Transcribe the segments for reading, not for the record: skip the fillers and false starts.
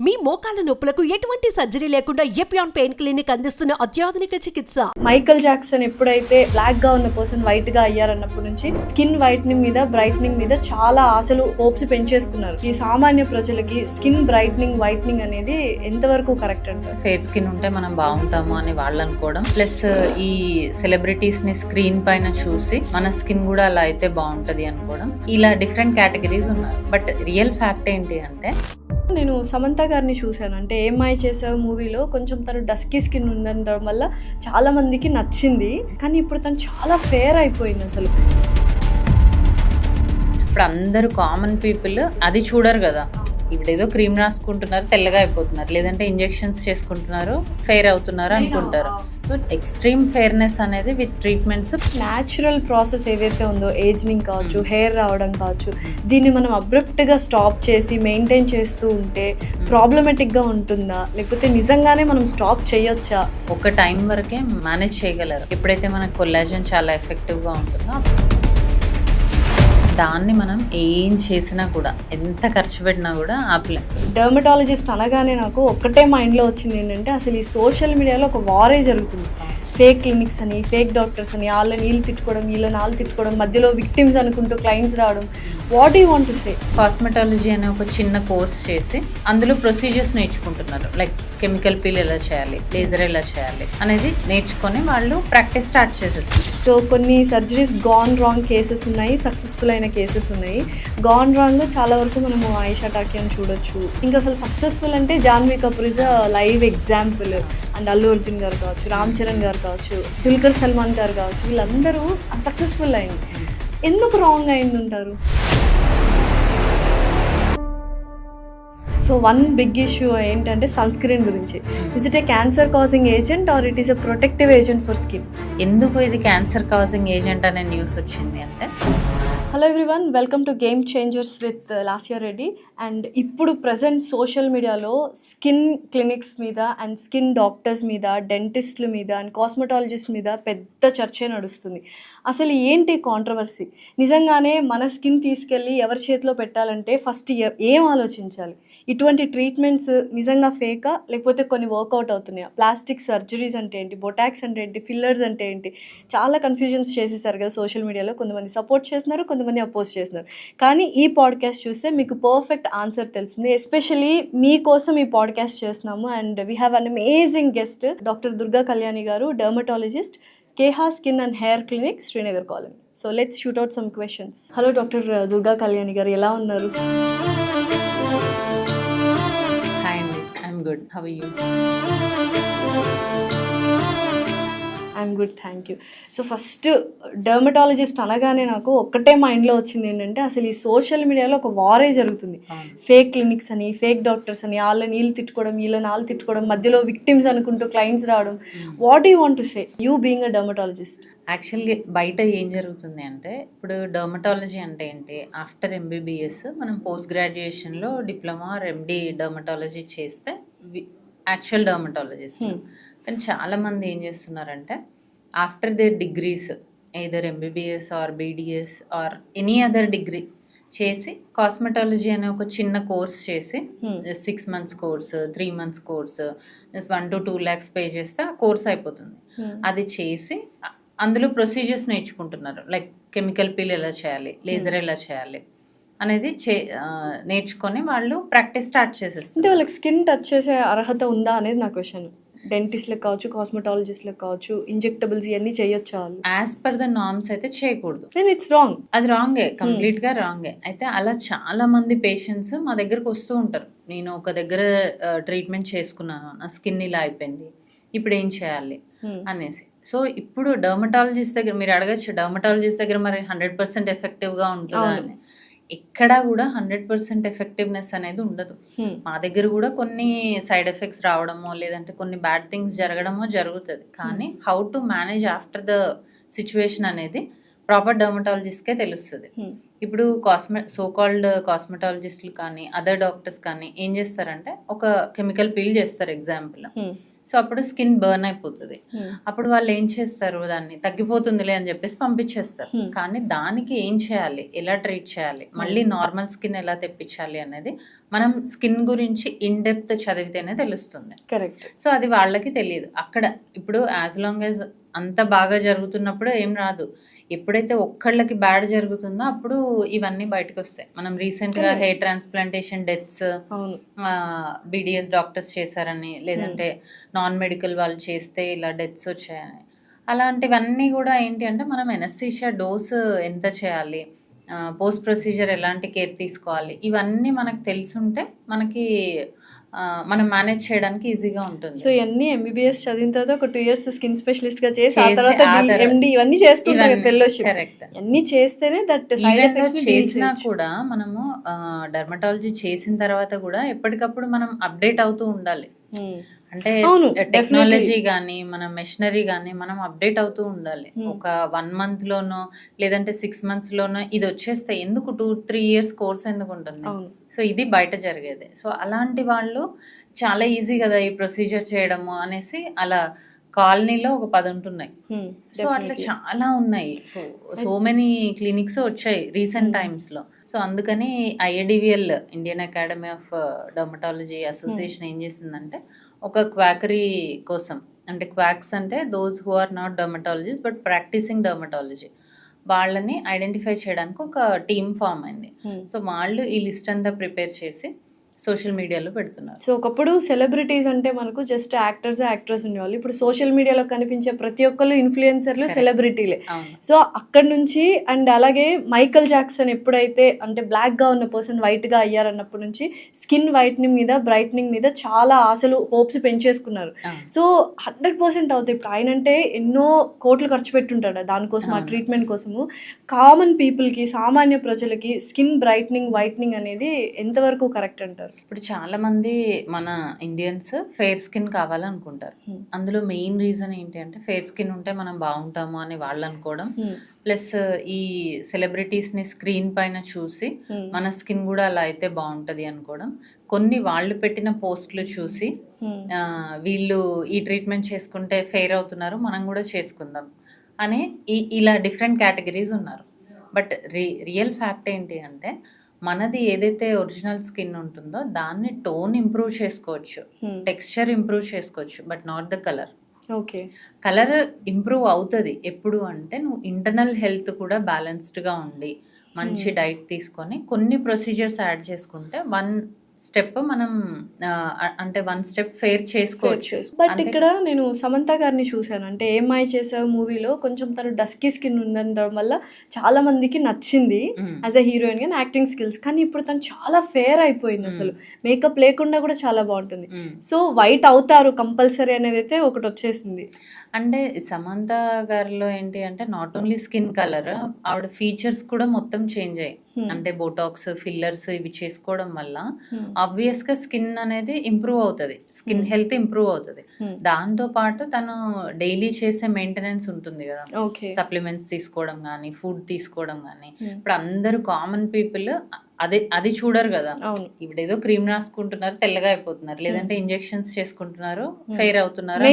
మీ మోకాల నొప్పులకు ఎటువంటి సర్జరీ లేకుండా ఎపియాన్ పెయిన్ క్లినిక్ అందిస్తున్న అత్యాధునిక చికిత్స. మైకల్ జాక్సన్ ఎప్పుడైతే బ్లాక్ గా ఉన్న పర్సన్ వైట్ గా అయ్యారన్నప్పటి నుంచి స్కిన్ వైట్నింగ్ మీద బ్రైట్నింగ్ మీద చాలా ఆశలు హోప్స్ పెంచేసుకున్నారు. ఈ సామాన్య ప్రజలకి స్కిన్ బ్రైట్నింగ్ వైట్నింగ్ అనేది ఎంతవరకు కరెక్ట్ అంటారు? ఫేర్ స్కిన్ ఉంటే మనం బాగుంటాము అని వాళ్ళు అనుకోవడం, ప్లస్ ఈ సెలబ్రిటీస్ ని స్క్రీన్ పైన చూసి మన స్కిన్ కూడా అలా అయితే బాగుంటది అనుకోవడం, ఇలా డిఫరెంట్ కేటగిరీస్ ఉన్నారు. బట్ రియల్ ఫ్యాక్ట్ ఏంటి అంటే, నేను సమంత గారిని చూశాను. అంటే ఏమై చేసావు మూవీలో కొంచెం తను డస్కీ స్కిన్ ఉండడం వల్ల చాలా మందికి నచ్చింది. కానీ ఇప్పుడు తను చాలా ఫేర్ అయిపోయింది. అసలు ఇప్పుడు అందరూ కామన్ పీపుల్ అది చూడరు కదా. ఇప్పుడు ఏదో క్రీమ్ రాసుకుంటున్నారు, తెల్లగా అయిపోతున్నారు, లేదంటే ఇంజెక్షన్స్ చేసుకుంటున్నారు, ఫెయిర్ అవుతున్నారు అనుకుంటారు. సో ఎక్స్ట్రీమ్ ఫెయిర్నెస్ అనేది విత్ ట్రీట్మెంట్స్, న్యాచురల్ ప్రాసెస్ ఏదైతే ఉందో, ఏజింగ్ కావచ్చు, హెయిర్ రావడం కావచ్చు, దీన్ని మనం అబ్రప్ట్గా స్టాప్ చేసి మెయింటైన్ చేస్తూ ఉంటే ప్రాబ్లమెటిక్గా ఉంటుందా, లేకపోతే నిజంగానే మనం స్టాప్ చేయొచ్చా? ఒక టైం వరకే మేనేజ్ చేయగలరు. ఎప్పుడైతే మనకు కొల్లాజన్ చాలా ఎఫెక్టివ్గా ఉంటుందో దాన్ని మనం ఏం చేసినా కూడా, ఎంత ఖర్చు పెట్టినా కూడా ఆపలేం. డర్మటాలజిస్ట్ అనగానే నాకు ఒక్కటే మైండ్లో వచ్చింది ఏంటంటే, అసలు ఈ సోషల్ మీడియాలో ఒక వారే జరుగుతుంది. ఫేక్ క్లినిక్స్ అని, ఫేక్ డాక్టర్స్ అని, వాళ్ళని వీళ్ళు తిట్టుకోవడం, వీళ్ళని వాళ్ళు తిట్టుకోవడం, మధ్యలో విక్టిమ్స్ అనుకుంటూ క్లయింట్స్ రావడం. What you want to say? Cosmetology అనే ఒక చిన్న కోర్స్ చేసి అందులో ప్రొసీజర్స్ నేర్చుకుంటున్నారు. లైక్ కెమికల్ పీల్ ఎలా చేయాలి, లేజర్ ఎలా చేయాలి అనేది నేర్చుకొని వాళ్ళు ప్రాక్టీస్ స్టార్ట్ చేసేస్తారు. సో కొన్ని సర్జరీస్ గాన్ రాంగ్ కేసెస్ ఉన్నాయి, సక్సెస్ఫుల్ అయిన కేసెస్ ఉన్నాయి. గాన్ రాంగ్ చాలా వరకు మనము ఆయిషా టాకియాని చూడొచ్చు. ఇంకా అసలు సక్సెస్ఫుల్ అంటే Janhvi Kapoor is a live example. And Allu Arjun గారు కావచ్చు, రామ్ చరణ్ గారు కావచ్చు, దుల్కర్ సల్మాన్ గారు కావచ్చు, వీళ్ళందరూ సక్సెస్ఫుల్ అయింది. ఎందుకు రాంగ్ అయింది అంటారు? సో వన్ బిగ్ ఇష్యూ ఏంటంటే సన్ స్క్రీన్ గురించి. Is it a cancer causing agent or it is a protective agent for skin? ఎందుకు ఇది క్యాన్సర్ కాజింగ్ ఏజెంట్ అనే న్యూస్ వచ్చింది అంటే, hello everyone, welcome to game changers with Lasya Reddy. And ఇప్పుడు present social మీడియాలో skin clinics మీద and skin doctors మీద, డెంటిస్ట్ల మీద అండ్ కాస్మెటాలజిస్ట్ మీద పెద్ద చర్చే నడుస్తుంది. అసలు ఏంటి కాంట్రవర్సీ? నిజంగానే మన స్కిన్ తీసుకెళ్ళి ఎవరి చేతిలో పెట్టాలంటే ఫస్ట్ ఏం ఆలోచించాలి? ఇటువంటి ట్రీట్మెంట్స్ నిజంగా ఫేకా, లేకపోతే కొన్ని వర్కౌట్ అవుతున్నాయా? ప్లాస్టిక్ సర్జరీస్ అంటే ఏంటి, బొటాక్స్ అంటే ఏంటి, ఫిల్లర్స్ అంటే ఏంటి? చాలా కన్ఫ్యూజన్స్ చేసేసారు కదా సోషల్ మీడియాలో. కొంతమంది సపోర్ట్ చేస్తున్నారు, కొంతమంది అపోజ్ చేస్తున్నారు. కానీ ఈ పాడ్కాస్ట్ చూస్తే మీకు పర్ఫెక్ట్ ఆన్సర్ తెలుస్తుంది. ఎస్పెషలీ మీకోసం ఈ పాడ్కాస్ట్ చేస్తున్నాము. And we have an amazing guest, doctor Durga Kalyani గారు, dermatologist, Keha skin and hair clinic, Srinagar colony. So let's shoot out some questions. Hello doctor Durga Kalyani గారు, ఎలా ఉన్నారు? హాయ్ అండి, I'm good, how are you? I'm good, thank you. So first dermatologist అనగానే నాకు ఒక్కటే మైండ్లో వచ్చింది ఏంటంటే, అసలు ఈ సోషల్ మీడియాలో ఒక వారే జరుగుతుంది. ఫేక్ క్లినిక్స్ అని, ఫేక్ డాక్టర్స్ అని, వాళ్ళని వీళ్ళు తిట్టుకోవడం, వీళ్ళని వాళ్ళు తిట్టుకోవడం, మధ్యలో విక్టిమ్స్ అనుకుంటూ క్లయింట్స్ రావడం. What you want to say, you being a dermatologist? యాక్చువల్గా బయట ఏం జరుగుతుంది అంటే, ఇప్పుడు డర్మటాలజీ అంటే ఏంటి, ఆఫ్టర్ ఎంబీబీఎస్ మనం పోస్ట్ గ్రాడ్యుయేషన్లో డిప్లొమా ఆర్ ఎండి డర్మటాలజీ చేస్తే యాక్చువల్ డర్మటాలజిస్ట్. కానీ చాలామంది ఏం చేస్తున్నారంటే, after their degrees either MBBS or BDS or any other degree చేసి కాస్మెటాలజీ అనే ఒక చిన్న కోర్స్ చేసి 6 months course, 3 months course, 1 to 2 lakhs pay చేస్తే ఆ కోర్స్ అయిపోతుంది. అది చేసి అందులో ప్రొసీజర్స్ నేర్చుకుంటున్నారు. లైక్ కెమికల్ పీల్ ఎలా చేయాలి, లేజర్ ఎలా చేయాలి అనేది నేర్చుకొని వాళ్ళు ప్రాక్టీస్ స్టార్ట్ చేసేస్తారు. అంటే వాళ్ళకి స్కిన్ టచ్ చేసే అర్హత ఉందా అనేది నా క్వశ్చన్. డెంటిస్ట్లకు కావచ్చు, కాస్మెటాలజిస్ట్లకు కావచ్చు, ఇంజెక్టబుల్స్ ఇవన్నీ చేయొచ్చా వాళ్ళు? యాజ్ పర్ ద నార్మ్స్ అయితే చేయకూడదు. Then it's wrong. అది రాంగే, కంప్లీట్గా రాంగే. అయితే అలా చాలా మంది పేషెంట్స్ మా దగ్గరకు వస్తూ ఉంటారు. నేను ఒక దగ్గర ట్రీట్మెంట్ చేసుకున్నాను, నా స్కిన్ ఇలా అయిపోయింది, ఇప్పుడు ఏం చేయాలి అనేసి. సో ఇప్పుడు డర్మటాలజిస్ట్ దగ్గర మీరు అడగచ్చు, డర్మటాలజిస్ట్ దగ్గర మరి 100% ఎఫెక్టివ్గా ఉంటుందా అని. ఎక్కడా కూడా 100% ఎఫెక్టివ్నెస్ అనేది ఉండదు. మా దగ్గర కూడా కొన్ని సైడ్ ఎఫెక్ట్స్ రావడమో, లేదంటే కొన్ని బ్యాడ్ థింగ్స్ జరగడమో జరుగుతుంది. కానీ how to manage after the situation అనేది ప్రాపర్ డర్మటాలజిస్ట్కే తెలుస్తుంది. ఇప్పుడు సో కాల్డ్ కాస్మెటాలజిస్టులు కానీ అదర్ డాక్టర్స్ కానీ ఏం చేస్తారంటే, ఒక కెమికల్ పీల్ చేస్తారు ఎగ్జాంపుల్. సో అప్పుడు స్కిన్ బర్న్ అయిపోతుంది. అప్పుడు వాళ్ళు ఏం చేస్తారు, దాన్ని తగ్గిపోతుందిలే అని చెప్పేసి పంపించేస్తారు. కానీ దానికి ఏం చేయాలి, ఎలా ట్రీట్ చేయాలి, మళ్ళీ నార్మల్ స్కిన్ ఎలా తెప్పించాలి అనేది మనం స్కిన్ గురించి ఇన్ డెప్త్ చదివితేనే తెలుస్తుంది. కరెక్ట్. సో అది వాళ్ళకి తెలియదు. అక్కడ ఇప్పుడు యాజ్ లాంగ్ యాజ్ అంత బాగా జరుగుతున్నప్పుడు ఏం రాదు. ఎప్పుడైతే ఒక్కళ్ళకి బ్యాడ్ జరుగుతుందో అప్పుడు ఇవన్నీ బయటకు వస్తాయి. మనం రీసెంట్గా hair transplantation deaths BDS doctors చేశారని, లేదంటే నాన్ మెడికల్ వాళ్ళు చేస్తే ఇలా డెత్స్ వచ్చాయని, అలాంటివన్నీ కూడా ఏంటి అంటే మనం ఎనస్థీషియా డోస్ ఎంత చేయాలి, పోస్ట్ ప్రొసీజర్ ఎలాంటి కేర్ తీసుకోవాలి, ఇవన్నీ మనకు తెలుసుంటే మనకి మనం మేనేజ్ చేయడానికి ఈజీగా ఉంటుంది. సో ఇవన్నీ ఎంబీబీఎస్ చదివిన తర్వాత ఒక 2 years స్కిన్ స్పెషలిస్ట్ గా చేసి ఆ తర్వాత ఎండి ఇవన్నీ చేస్తుంటారు, ఫెలోషిప్ కరెక్ట్. అన్నీ చేస్తేనే దట్ సైడ్ ఎఫెక్ట్స్ చేసినా కూడా మనము డర్మటాలజీ చేసిన తర్వాత కూడా ఎప్పటికప్పుడు మనం అప్డేట్ అవుతూ ఉండాలి. అంటే టెక్నాలజీ కానీ మన మెషినరీ కానీ మనం అప్డేట్ అవుతూ ఉండాలి. ఒక 1 month లోనో లేదంటే 6 months లోనో ఇది వచ్చేస్తే ఎందుకు 2-3 years కోర్స్ ఎందుకు ఉంటుంది? సో ఇది బయట జరిగేది. సో అలాంటి వాళ్ళు చాలా ఈజీ కదా ఈ ప్రొసీజర్ చేయడము అనేసి అలా కాలనీలో ఒక 10 ఉంటున్నాయి. సో అట్లా చాలా ఉన్నాయి. సో మెనీ క్లినిక్స్ వచ్చాయి రీసెంట్ టైమ్స్ లో. సో అందుకని IADVL Indian academy of dermatology association ఏం చేసిందంటే ఒక క్వాకరీ కోసం, అంటే క్వాక్స్ అంటే those who are not dermatologist but practising dermatology, వాళ్ళని ఐడెంటిఫై చేయడానికి ఒక టీమ్ ఫామ్ అయింది. సో వాళ్ళు ఈ లిస్ట్ అంతా ప్రిపేర్ చేసి సోషల్ మీడియాలో పెడుతున్నారు. సో ఒకప్పుడు సెలబ్రిటీస్ అంటే మనకు జస్ట్ యాక్టర్స్ ఉండేవాళ్ళు. ఇప్పుడు సోషల్ మీడియాలో కనిపించే ప్రతి ఒక్కరు ఇన్ఫ్లుయెన్సర్లు సెలబ్రిటీలే. సో అక్కడ నుంచి అండ్ అలాగే మైకల్ జాక్సన్ ఎప్పుడైతే అంటే బ్లాక్ గా ఉన్న పర్సన్ వైట్ గా అయ్యారన్నప్పటి నుంచి స్కిన్ వైట్నింగ్ మీద బ్రైట్నింగ్ మీద చాలా ఆశలు హోప్స్ పెంచేసుకున్నారు. సో 100% అవుతాయి. ఇప్పుడు ఆయన అంటే ఎన్నో కోట్లు ఖర్చు పెట్టుంటాడు దానికోసం, ఆ ట్రీట్మెంట్ కోసము. కామన్ పీపుల్ కి, సామాన్య ప్రజలకి స్కిన్ బ్రైట్నింగ్ వైట్నింగ్ అనేది ఎంతవరకు కరెక్ట్ అంటారు? ఇప్పుడు చాలా మంది మన ఇండియన్స్ ఫెయిర్ స్కిన్ కావాలనుకుంటారు. అందులో మెయిన్ రీజన్ ఏంటి అంటే ఫెయిర్ స్కిన్ ఉంటే మనం బాగుంటాము అని వాళ్ళు అనుకోవడం, ప్లస్ ఈ సెలబ్రిటీస్ ని స్క్రీన్ పైన చూసి మన స్కిన్ కూడా అలా అయితే బాగుంటది అనుకోవడం, కొన్ని వాళ్ళు పెట్టిన పోస్టులు చూసి వీళ్ళు ఈ ట్రీట్మెంట్ చేసుకుంటే ఫెయిర్ అవుతున్నారు మనం కూడా చేసుకుందాం అని ఇలా డిఫరెంట్ కేటగిరీస్ ఉన్నారు. బట్ రియల్ ఫ్యాక్ట్ ఏంటి అంటే మనది ఏదైతే ఒరిజినల్ స్కిన్ ఉంటుందో దాన్ని టోన్ ఇంప్రూవ్ చేసుకోవచ్చు, టెక్స్చర్ ఇంప్రూవ్ చేసుకోవచ్చు, but not the colour. Okay, colour improve అవుతుంది ఎప్పుడు అంటే నువ్వు ఇంటర్నల్ హెల్త్ కూడా బ్యాలెన్స్డ్గా ఉండి మంచి డైట్ తీసుకొని కొన్ని ప్రొసీజర్స్ యాడ్ చేసుకుంటే 1 step మనం అంటే 1 step ఫెయిర్ చేసుకోవచ్చు. బట్ ఇక్కడ నేను సమంత గారిని చూశాను, అంటే ఏమై చేసావు మూవీలో కొంచెం తను డస్కీ స్కిన్ ఉండడం వల్ల చాలా మందికి నచ్చింది యాజ్ అ హీరోయిన్ గా యాక్టింగ్ స్కిల్స్. కానీ ఇప్పుడు తను చాలా ఫేర్ అయిపోయింది, అసలు మేకప్ లేకుండా కూడా చాలా బాగుంటుంది. సో వైట్ అవుతారు కంపల్సరీ అనేది అయితే ఒకటి వచ్చేసింది. అంటే సమంత గారిలో ఏంటి అంటే నాట్ ఓన్లీ స్కిన్ కలర్, ఆవిడ ఫీచర్స్ కూడా మొత్తం చేంజ్ అయ్యాయి. అంటే బోటాక్స్, ఫిల్లర్స్ ఇవి చేసుకోవడం వల్ల ఆబ్వియస్ గా స్కిన్ అనేది ఇంప్రూవ్ అవుతుంది, స్కిన్ హెల్త్ ఇంప్రూవ్ అవుతుంది. దాంతో పాటు తను డైలీ చేసే మెయింటెనెన్స్ ఉంటుంది కదా, సప్లిమెంట్స్ తీసుకోవడం కానీ ఫుడ్ తీసుకోవడం కానీ. ఇప్పుడు అందరూ కామన్ పీపుల్ అది చూడరు కదా, ఇప్పుడు ఏదో క్రీమ్ రాసుకుంటున్నారు తెల్లగా అయిపోతున్నారు, లేదంటే ఇంజెక్షన్స్ చేసుకుంటున్నారు ఫెయిర్ అవుతున్నారు,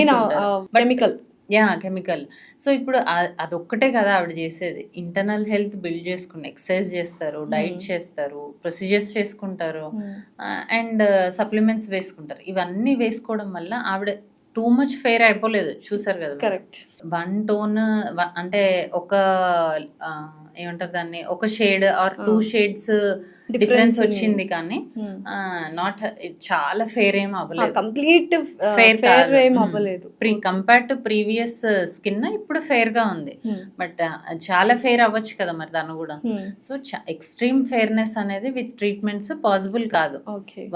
కెమికల్. సో ఇప్పుడు అదొక్కటే కదా ఆవిడ చేసేది. ఇంటర్నల్ హెల్త్ బిల్డ్ చేసుకుని ఎక్సర్సైజ్ చేస్తారు, డైట్ చేస్తారు, ప్రొసీజర్స్ చేసుకుంటారు, అండ్ సప్లిమెంట్స్ వేసుకుంటారు. ఇవన్నీ వేసుకోవడం వల్ల ఆవిడ టూ మచ్ ఫెయిర్ అయిపోలేదు, చూసారు కదా. కరెక్ట్. 1 tone అంటే ఒక ఏమంటారు దాన్ని, ఒక షేడ్ ఆర్ 2 shades డిఫరెన్స్ వచ్చింది, కానీ నాట్ చాలా ఫెయిర్ ఏం అవ్వలేదు, కంప్లీట్ ఫెయిర్ ఏం అవ్వలేదు. కంపేర్ టు ప్రీవియస్ స్కిన్ ఇప్పుడు ఫెయిర్ గా ఉంది, బట్ చాలా ఫెయిర్ అవ్వచ్చు కదా మరి తను కూడా. సో ఎక్స్ట్రీమ్ ఫెయిర్నెస్ అనేది విత్ ట్రీట్మెంట్స్ పాసిబుల్ కాదు.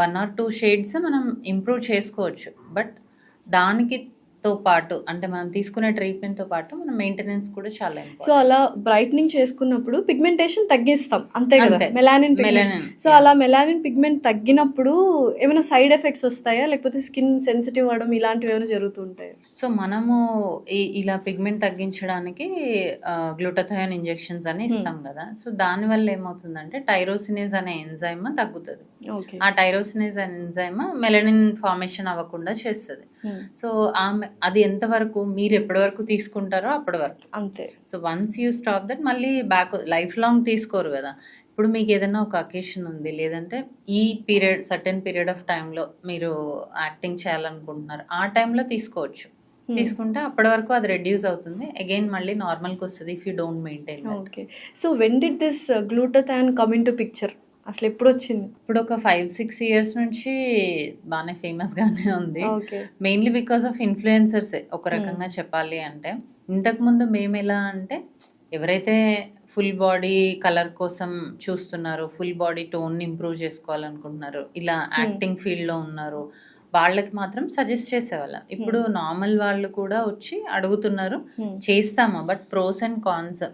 1 or 2 shades మనం ఇంప్రూవ్ చేసుకోవచ్చు, బట్ దానికి తో పాటు అంటే మనం తీసుకునే ట్రీట్మెంట్తో పాటు మన మెయింటెనెన్స్ కూడా చాలా సో ఇంపార్టెంట్. అలా బ్రైట్నింగ్ చేసుకున్నప్పుడు పిగ్మెంటేషన్ తగ్గిస్తాం అంతే కదా, అంతే. మెలానిన్ Melanin, సో అలా మెలానిన్ పిగ్మెంట్ తగ్గినప్పుడు ఏమైనా సైడ్ ఎఫెక్ట్స్ వస్తాయా, లేకపోతే స్కిన్ సెన్సిటివ్ అవడం ఇలాంటివి ఏమైనా జరుగుతుంటాయి? సో మనము ఇలా పిగ్మెంట్ తగ్గించడానికి గ్లూటథయోన్ ఇంజెక్షన్స్ అని ఇస్తాం కదా. సో దానివల్ల ఏమవుతుందంటే టైరోసినేజ్ అనే ఎంజైమ్ తగ్గుతుంది. ఓకే. ఆ టైరోసినేజ్ అనే ఎంజైమ్ మెలనిన్ ఫార్మేషన్ అవ్వకుండా చేస్తుంది. సో అది ఎంతవరకు మీరు ఎప్పటి వరకు తీసుకుంటారో అప్పటి వరకు అంతే. So once you stop that మళ్ళీ బ్యాక్ లైఫ్ లాంగ్ తీసుకోరు కదా. ఇప్పుడు మీకు ఏదైనా ఒక అకేషన్ ఉంది, లేదంటే ఈ పీరియడ్ సర్టెన్ పీరియడ్ ఆఫ్ టైంలో మీరు యాక్టింగ్ చేయాలనుకుంటున్నారు, ఆ టైంలో తీసుకోవచ్చు. తీసుకుంటే అప్పటి వరకు అది రెడ్యూస్ అవుతుంది, అగైన్ మళ్ళీ నార్మల్కి వస్తుంది if you don't maintain. Okay. So when did this glutathione come in to picture? అసలు ఎప్పుడు వచ్చింది? ఇప్పుడు ఒక 5-6 years నుంచి బాగానే ఫేమస్గానే ఉంది. ఓకే. మెయిన్లీ బికాస్ ఆఫ్ ఇన్ఫ్లుయెన్సర్సే ఒక రకంగా చెప్పాలి అంటే. ఇంతకుముందు మేము ఎలా అంటే ఎవరైతే ఫుల్ బాడీ కలర్ కోసం చూస్తున్నారు, ఫుల్ బాడీ టోన్ ఇంప్రూవ్ చేసుకోవాలనుకుంటున్నారు, ఇలా యాక్టింగ్ ఫీల్డ్లో ఉన్నారు, వాళ్ళకి మాత్రం సజెస్ట్ చేసేవాళ్ళం. ఇప్పుడు నార్మల్ వాళ్ళు కూడా వచ్చి అడుగుతున్నారు, చేస్తాము బట్ ప్రోస్ అండ్ కాన్స్,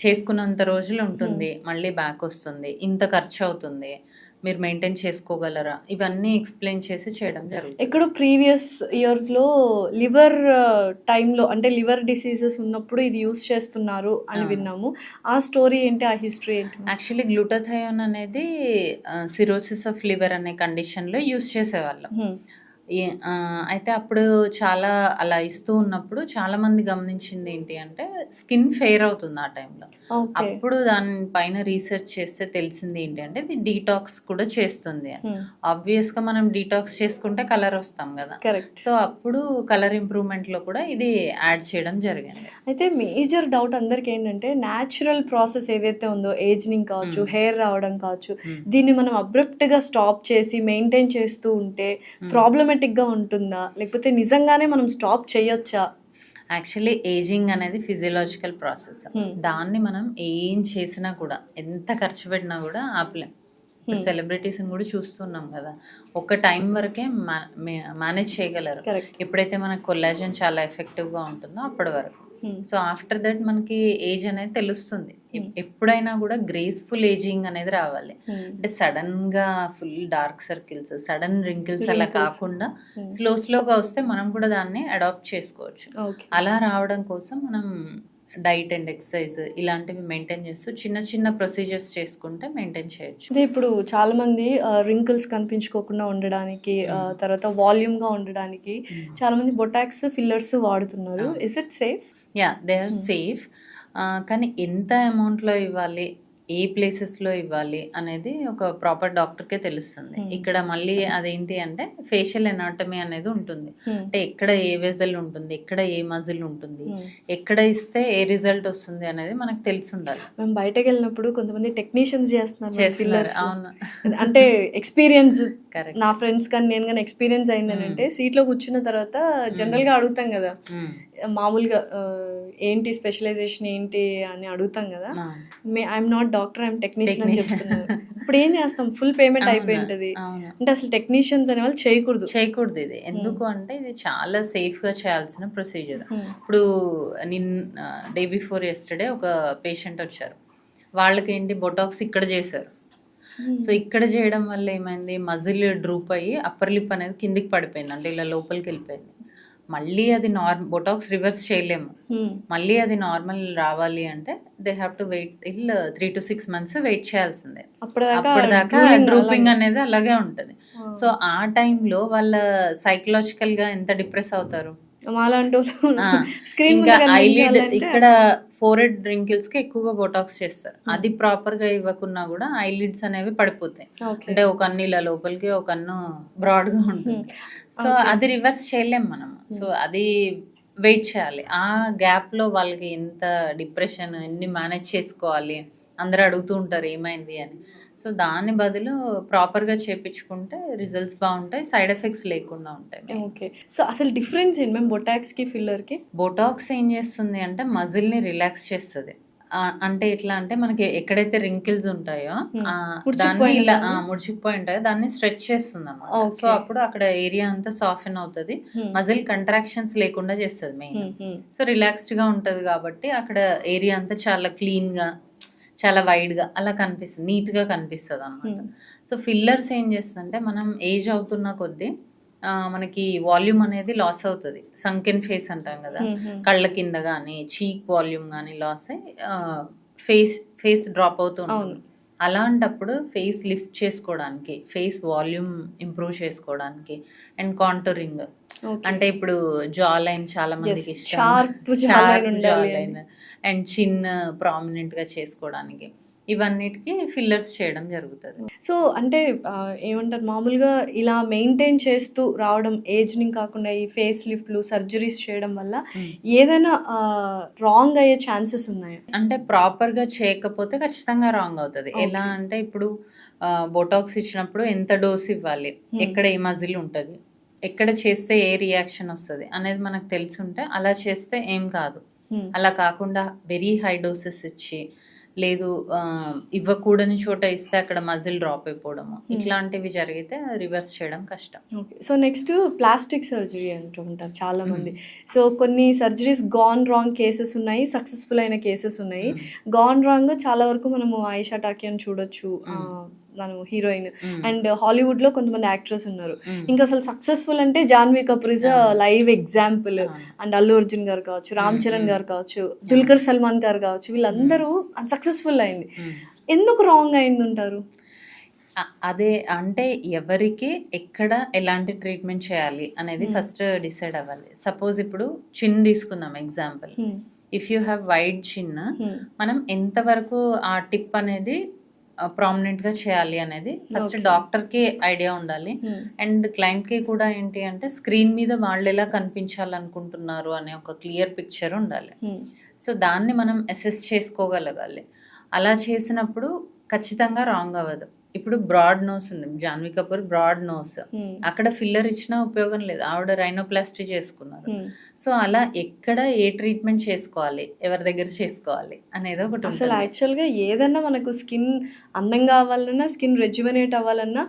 చేసుకున్నంత రోజులు ఉంటుంది, మళ్ళీ బ్యాక్ వస్తుంది, ఇంత ఖర్చు అవుతుంది, మీరు మెయింటైన్ చేసుకోగలరా, ఇవన్నీ ఎక్స్ప్లెయిన్ చేసి చేయడం జరుగుతుంది. ఎక్కడో ప్రీవియస్ ఇయర్స్లో లివర్ టైంలో అంటే లివర్ డిసీజెస్ ఉన్నప్పుడు ఇది యూస్ చేస్తున్నారు అని విన్నాము. ఆ స్టోరీ ఏంటి, ఆ హిస్టరీ ఏంటి? యాక్చువల్లీ గ్లూటథయోన్ అనేది సిరోసిస్ ఆఫ్ లివర్ అనే కండిషన్లో యూస్ చేసేవాళ్ళం. అయితే అప్పుడు చాలా అలా ఇస్తూ ఉన్నప్పుడు చాలా మంది గమనించింది ఏంటి అంటే స్కిన్ ఫెయిర్ అవుతుంది ఆ టైంలో. అప్పుడు దానిపైన రీసెర్చ్ చేస్తే తెలిసింది ఏంటి అంటే ఇది డీటాక్స్ కూడా చేస్తుంది అని. ఆబ్వియస్ గా మనం డీటాక్స్ చేసుకుంటే కలర్ వస్తాం కదా. సో అప్పుడు కలర్ ఇంప్రూవ్మెంట్ లో కూడా ఇది యాడ్ చేయడం జరిగింది. అయితే మేజర్ డౌట్ అందరికి ఏంటంటే న్యాచురల్ ప్రాసెస్ ఏదైతే ఉందో, ఏజింగ్ కావచ్చు, హెయిర్ రావడం కావచ్చు, దీన్ని మనం అబ్రప్ట్ గా స్టాప్ చేసి మెయింటైన్ చేస్తూ ఉంటే ప్రాబ్లమేటిక్ గా ఉంటుందా, లేకపోతే నిజంగానే మనం స్టాప్ చేయొచ్చా? యాక్చువల్లీ ఏజింగ్ అనేది ఫిజియలాజికల్ ప్రాసెస్. దాన్ని మనం ఏం చేసినా కూడా, ఎంత ఖర్చు పెట్టినా కూడా ఆపలేం. ఇప్పుడు సెలబ్రిటీస్ని కూడా చూస్తున్నాం కదా, ఒక టైం వరకే మేనేజ్ చేయగలరు. ఎప్పుడైతే మనకు కొల్లాజన్ చాలా ఎఫెక్టివ్గా ఉంటుందో అప్పటి వరకు. సో ఆఫ్టర్ దట్ మనకి ఏజ్ అనేది తెలుస్తుంది. ఎప్పుడైనా కూడా గ్రేస్ఫుల్ ఏజింగ్ అనేది రావాలి. అంటే సడన్ గా full dark circles, sudden wrinkles అలా కాకుండా స్లోగా వస్తే మనం కూడా దాన్ని అడాప్ట్ చేసుకోవచ్చు. అలా రావడం కోసం మనం డైట్ అండ్ ఎక్సర్సైజ్ ఇలాంటివి మెయింటైన్ చేస్తూ చిన్న చిన్న ప్రొసీజర్స్ చేసుకుంటే మెయింటైన్ చేయొచ్చు. అదే ఇప్పుడు చాలా మంది రింకిల్స్ కనిపించుకోకుండా ఉండడానికి, తర్వాత వాల్యూమ్ గా ఉండడానికి చాలా మంది బొటాక్స్ ఫిల్లర్స్ వాడుతున్నారు. Is it safe? Yeah, they are safe. కానీ ఎంత అమౌంట్లో ఇవ్వాలి, ఏ ప్లేసెస్లో ఇవ్వాలి అనేది ఒక ప్రాపర్ డాక్టర్కే తెలుస్తుంది. ఇక్కడ మళ్ళీ అదేంటి అంటే ఫేషియల్ ఎనాటమీ అనేది ఉంటుంది. అంటే ఎక్కడ ఏ వెజల్ ఉంటుంది, ఎక్కడ ఏ మజిల్ ఉంటుంది, ఎక్కడ ఇస్తే ఏ రిజల్ట్ వస్తుంది అనేది మనకు తెలిసి ఉండాలి. మేము బయటకు వెళ్ళినప్పుడు కొంతమంది టెక్నీషియన్స్ చేస్తున్నారు. అవును, అంటే ఎక్స్పీరియన్స్, నా ఫ్రెండ్స్ కానీ నేను కానీ ఎక్స్పీరియన్స్ అయిందని అంటే సీట్లో కూర్చున్న తర్వాత జనరల్గా అడుగుతాం కదా, మామూలుగా ఏంటి స్పెషలైజేషన్ ఏంటి అని అడుగుతాం కదా. I'm not doctor, I'm technician అని చెప్తున్నారు. ఇప్పుడు ఏం చేస్తాం, ఫుల్ పేమెంట్ అయిపోయి ఉంటుంది. అంటే అసలు టెక్నీషియన్స్ అనే వాళ్ళు చేయకూడదు ఇది. ఎందుకు అంటే ఇది చాలా సేఫ్ గా చేయాల్సిన ప్రొసీజర్. ఇప్పుడు డే బిఫోర్ యెస్టర్డే ఒక పేషెంట్ వచ్చారు, వాళ్ళకి ఏంటి బొటాక్స్ ఇక్కడ చేశారు. సో ఇక్కడ చేయడం వల్ల ఏమైంది, మజిల్ డ్రూప్ అయ్యి అప్పర్ లిప్ అనేది కిందికి పడిపోయింది, అంటే ఇలా లోపలికి వెళ్ళిపోయింది. మళ్ళీ అది బొటాక్స్ రివర్స్ చేయలేము. మళ్ళీ అది నార్మల్ రావాలి అంటే they have to wait 3 to 6 months wait చేయాల్సిందే. అప్పటిదాకా డ్రూపింగ్ అనేది అలాగే ఉంటుంది. సో ఆ టైంలో వాళ్ళ సైకలాజికల్ గా ఎంత డిప్రెస్ అవుతారు. ఇంకా ఐలిడ్ ఇక్కడ ఫోరెడ్ రింకిల్స్ కి ఎక్కువగా బొటాక్స్ చేస్తారు. అది ప్రాపర్ గా ఇవ్వకున్నా కూడా ఐలిడ్స్ అనేవి పడిపోతాయి. అంటే ఒక కన్ను ఇలా లోపలికి, ఒక కన్ను బ్రాడ్ గా ఉంటుంది. సో అది రివర్స్ చేయలేం మనం. సో అది వెయిట్ చేయాలి. ఆ గ్యాప్ లో వాళ్ళకి ఎంత డిప్రెషన్, ఎన్ని మేనేజ్ చేసుకోవాలి, అందరూ అడుగుతూ ఉంటారు ఏమైంది అని. సో దాని బదులు ప్రాపర్గా చేయించుకుంటే రిజల్ట్స్ బాగుంటాయి, సైడ్ ఎఫెక్ట్స్ లేకుండా ఉంటాయి. ఓకే. సో అసలు డిఫరెన్స్ ఏంటి మ్యామ్ బొటాక్స్కి ఫిల్లర్కి? బొటాక్స్ ఏం చేస్తుంది అంటే మజిల్ని రిలాక్స్ చేస్తుంది. అంటే ఎట్లా అంటే మనకి ఎక్కడైతే రింకిల్స్ ఉంటాయో దాన్ని ముడుచుకుపోయిన ఇలా దాన్ని? ముడిచిపోయి ఉంటాయో దాన్ని స్ట్రెచ్ చేస్తుంది అనమాట. So Okay. అప్పుడు అక్కడ ఏరియా అంతా సాఫ్ట్ అవుతుంది, Hmm. మజిల్ కంట్రాక్షన్స్ లేకుండా చేస్తుంది main. Hmm, hmm. So relaxed గా ఉంటది కాబట్టి అక్కడ ఏరియా అంతా చాలా క్లీన్ గా, చాలా వైడ్ గా అలా కనిపిస్తుంది, నీట్ గా కనిపిస్తుంది అనమాట. సో ఫిల్లర్స్ ఏం చేస్తుందంటే మనం ఏజ్ అవుతున్న కొద్దీ మనకి వాల్యూమ్ అనేది లాస్ అవుతుంది. సంకెన్ ఫేస్ అంటాం కదా, కళ్ళ కింద కానీ చీక్ వాల్యూమ్ కానీ లాస్ అయ్యి ఫేస్ డ్రాప్ అవుతూ ఉంటుంది. అలాంటప్పుడు ఫేస్ లిఫ్ట్ చేసుకోవడానికి, ఫేస్ వాల్యూమ్ ఇంప్రూవ్ చేసుకోవడానికి అండ్ కాంటూరింగ్, అంటే ఇప్పుడు జా లైన్ చాలా మందికి ఇష్టం, sharp jawline ఉండాలి లైన్ అండ్ చిన్ ప్రామినెంట్ గా చేసుకోవడానికి ఇవన్నిటికి ఫిల్లర్స్ చేయడం జరుగుతుంది. సో అంటే ఏమంటారు, మామూలుగా ఇలా మెయింటైన్ చేస్తూ రావడం ఏజ్ని కాకుండా ఈ ఫేస్ లిఫ్ట్లు సర్జరీస్ చేయడం వల్ల ఏదైనా రాంగ్ అయ్యే ఛాన్సెస్ ఉన్నాయా? అంటే ప్రాపర్ గా చేయకపోతే ఖచ్చితంగా రాంగ్ అవుతుంది. ఎలా అంటే ఇప్పుడు బొటాక్స్ ఇచ్చినప్పుడు ఎంత డోస్ ఇవ్వాలి, ఎక్కడ ఏ మజిల్ ఉంటుంది, ఎక్కడ చేస్తే ఏ రియాక్షన్ వస్తుంది అనేది మనకు తెలిసి ఉంటే అలా చేస్తే ఏం కాదు. అలా కాకుండా వెరీ హై డోసెస్ ఇచ్చి లేదు ఇవ్వకూడని చోట ఇస్తే అక్కడ మజిల్ డ్రాప్ అయిపోవడము ఇట్లాంటివి జరిగితే రివర్స్ చేయడం కష్టం. Okay. So next plastic surgery అంటూ ఉంటారు చాలా మంది. సో కొన్ని సర్జరీస్ గాన్ రాంగ్ కేసెస్ ఉన్నాయి, సక్సెస్ఫుల్ అయిన కేసెస్ ఉన్నాయి. గాన్ రాంగ్ చాలా వరకు మనము ఆయిషా టాకియాని చూడొచ్చు, తను హీరోయిన్, అండ్ హాలీవుడ్ లో కొంతమంది యాక్ట్రెస్ ఉన్నారు. ఇంకా అసలు సక్సెస్ఫుల్ అంటే Janhvi Kapoor is live example, and Allu Arjun గారు కావచ్చు, రామ్ చరణ్ గారు కావచ్చు, దుల్కర్ సల్మాన్ గారు కావచ్చు, వీళ్ళందరూ సక్సెస్ఫుల్ అయింది. ఎందుకు రాంగ్ అయింది అంటారు? అదే అంటే ఎవరికి ఎక్కడ ఎలాంటి ట్రీట్మెంట్ చేయాలి అనేది ఫస్ట్ డిసైడ్ అవ్వాలి. సపోజ్ ఇప్పుడు చిన్ తీసుకుందాం example. If you have wide చిన్, మనం ఎంతవరకు ఆ టిప్ అనేది ప్రామినెంట్ గా చేయాలి అనేది ఫస్ట్ డాక్టర్ కి ఐడియా ఉండాలి. అండ్ క్లయింట్ కి కూడా ఏంటి అంటే స్క్రీన్ మీద వాళ్ళు ఎలా కనిపించాలనుకుంటున్నారు అనే ఒక క్లియర్ పిక్చర్ ఉండాలి. సో దాన్ని మనం అసెస్ చేసుకోగలగాలి. అలా చేసినప్పుడు ఖచ్చితంగా రాంగ్ అవ్వదు. ఇప్పుడు బ్రాడ్ నోస్ ఉంది, జాన్వీ కపూర్ బ్రాడ్ నోస్, అక్కడ ఫిల్లర్ ఇచ్చినా ఉపయోగం లేదు, ఆవిడ రైనోప్లాస్టీ చేసుకున్నారు. సో అలా ఎక్కడ ఏ ట్రీట్మెంట్ చేసుకోవాలి, ఎవరి దగ్గర చేసుకోవాలి అనేది ఒకటి. అసలు యాక్చువల్గా ఏదన్నా మనకు స్కిన్ అందంగా అవ్వాలన్నా, స్కిన్ రెజ్యువనేట్ అవ్వాలన్నా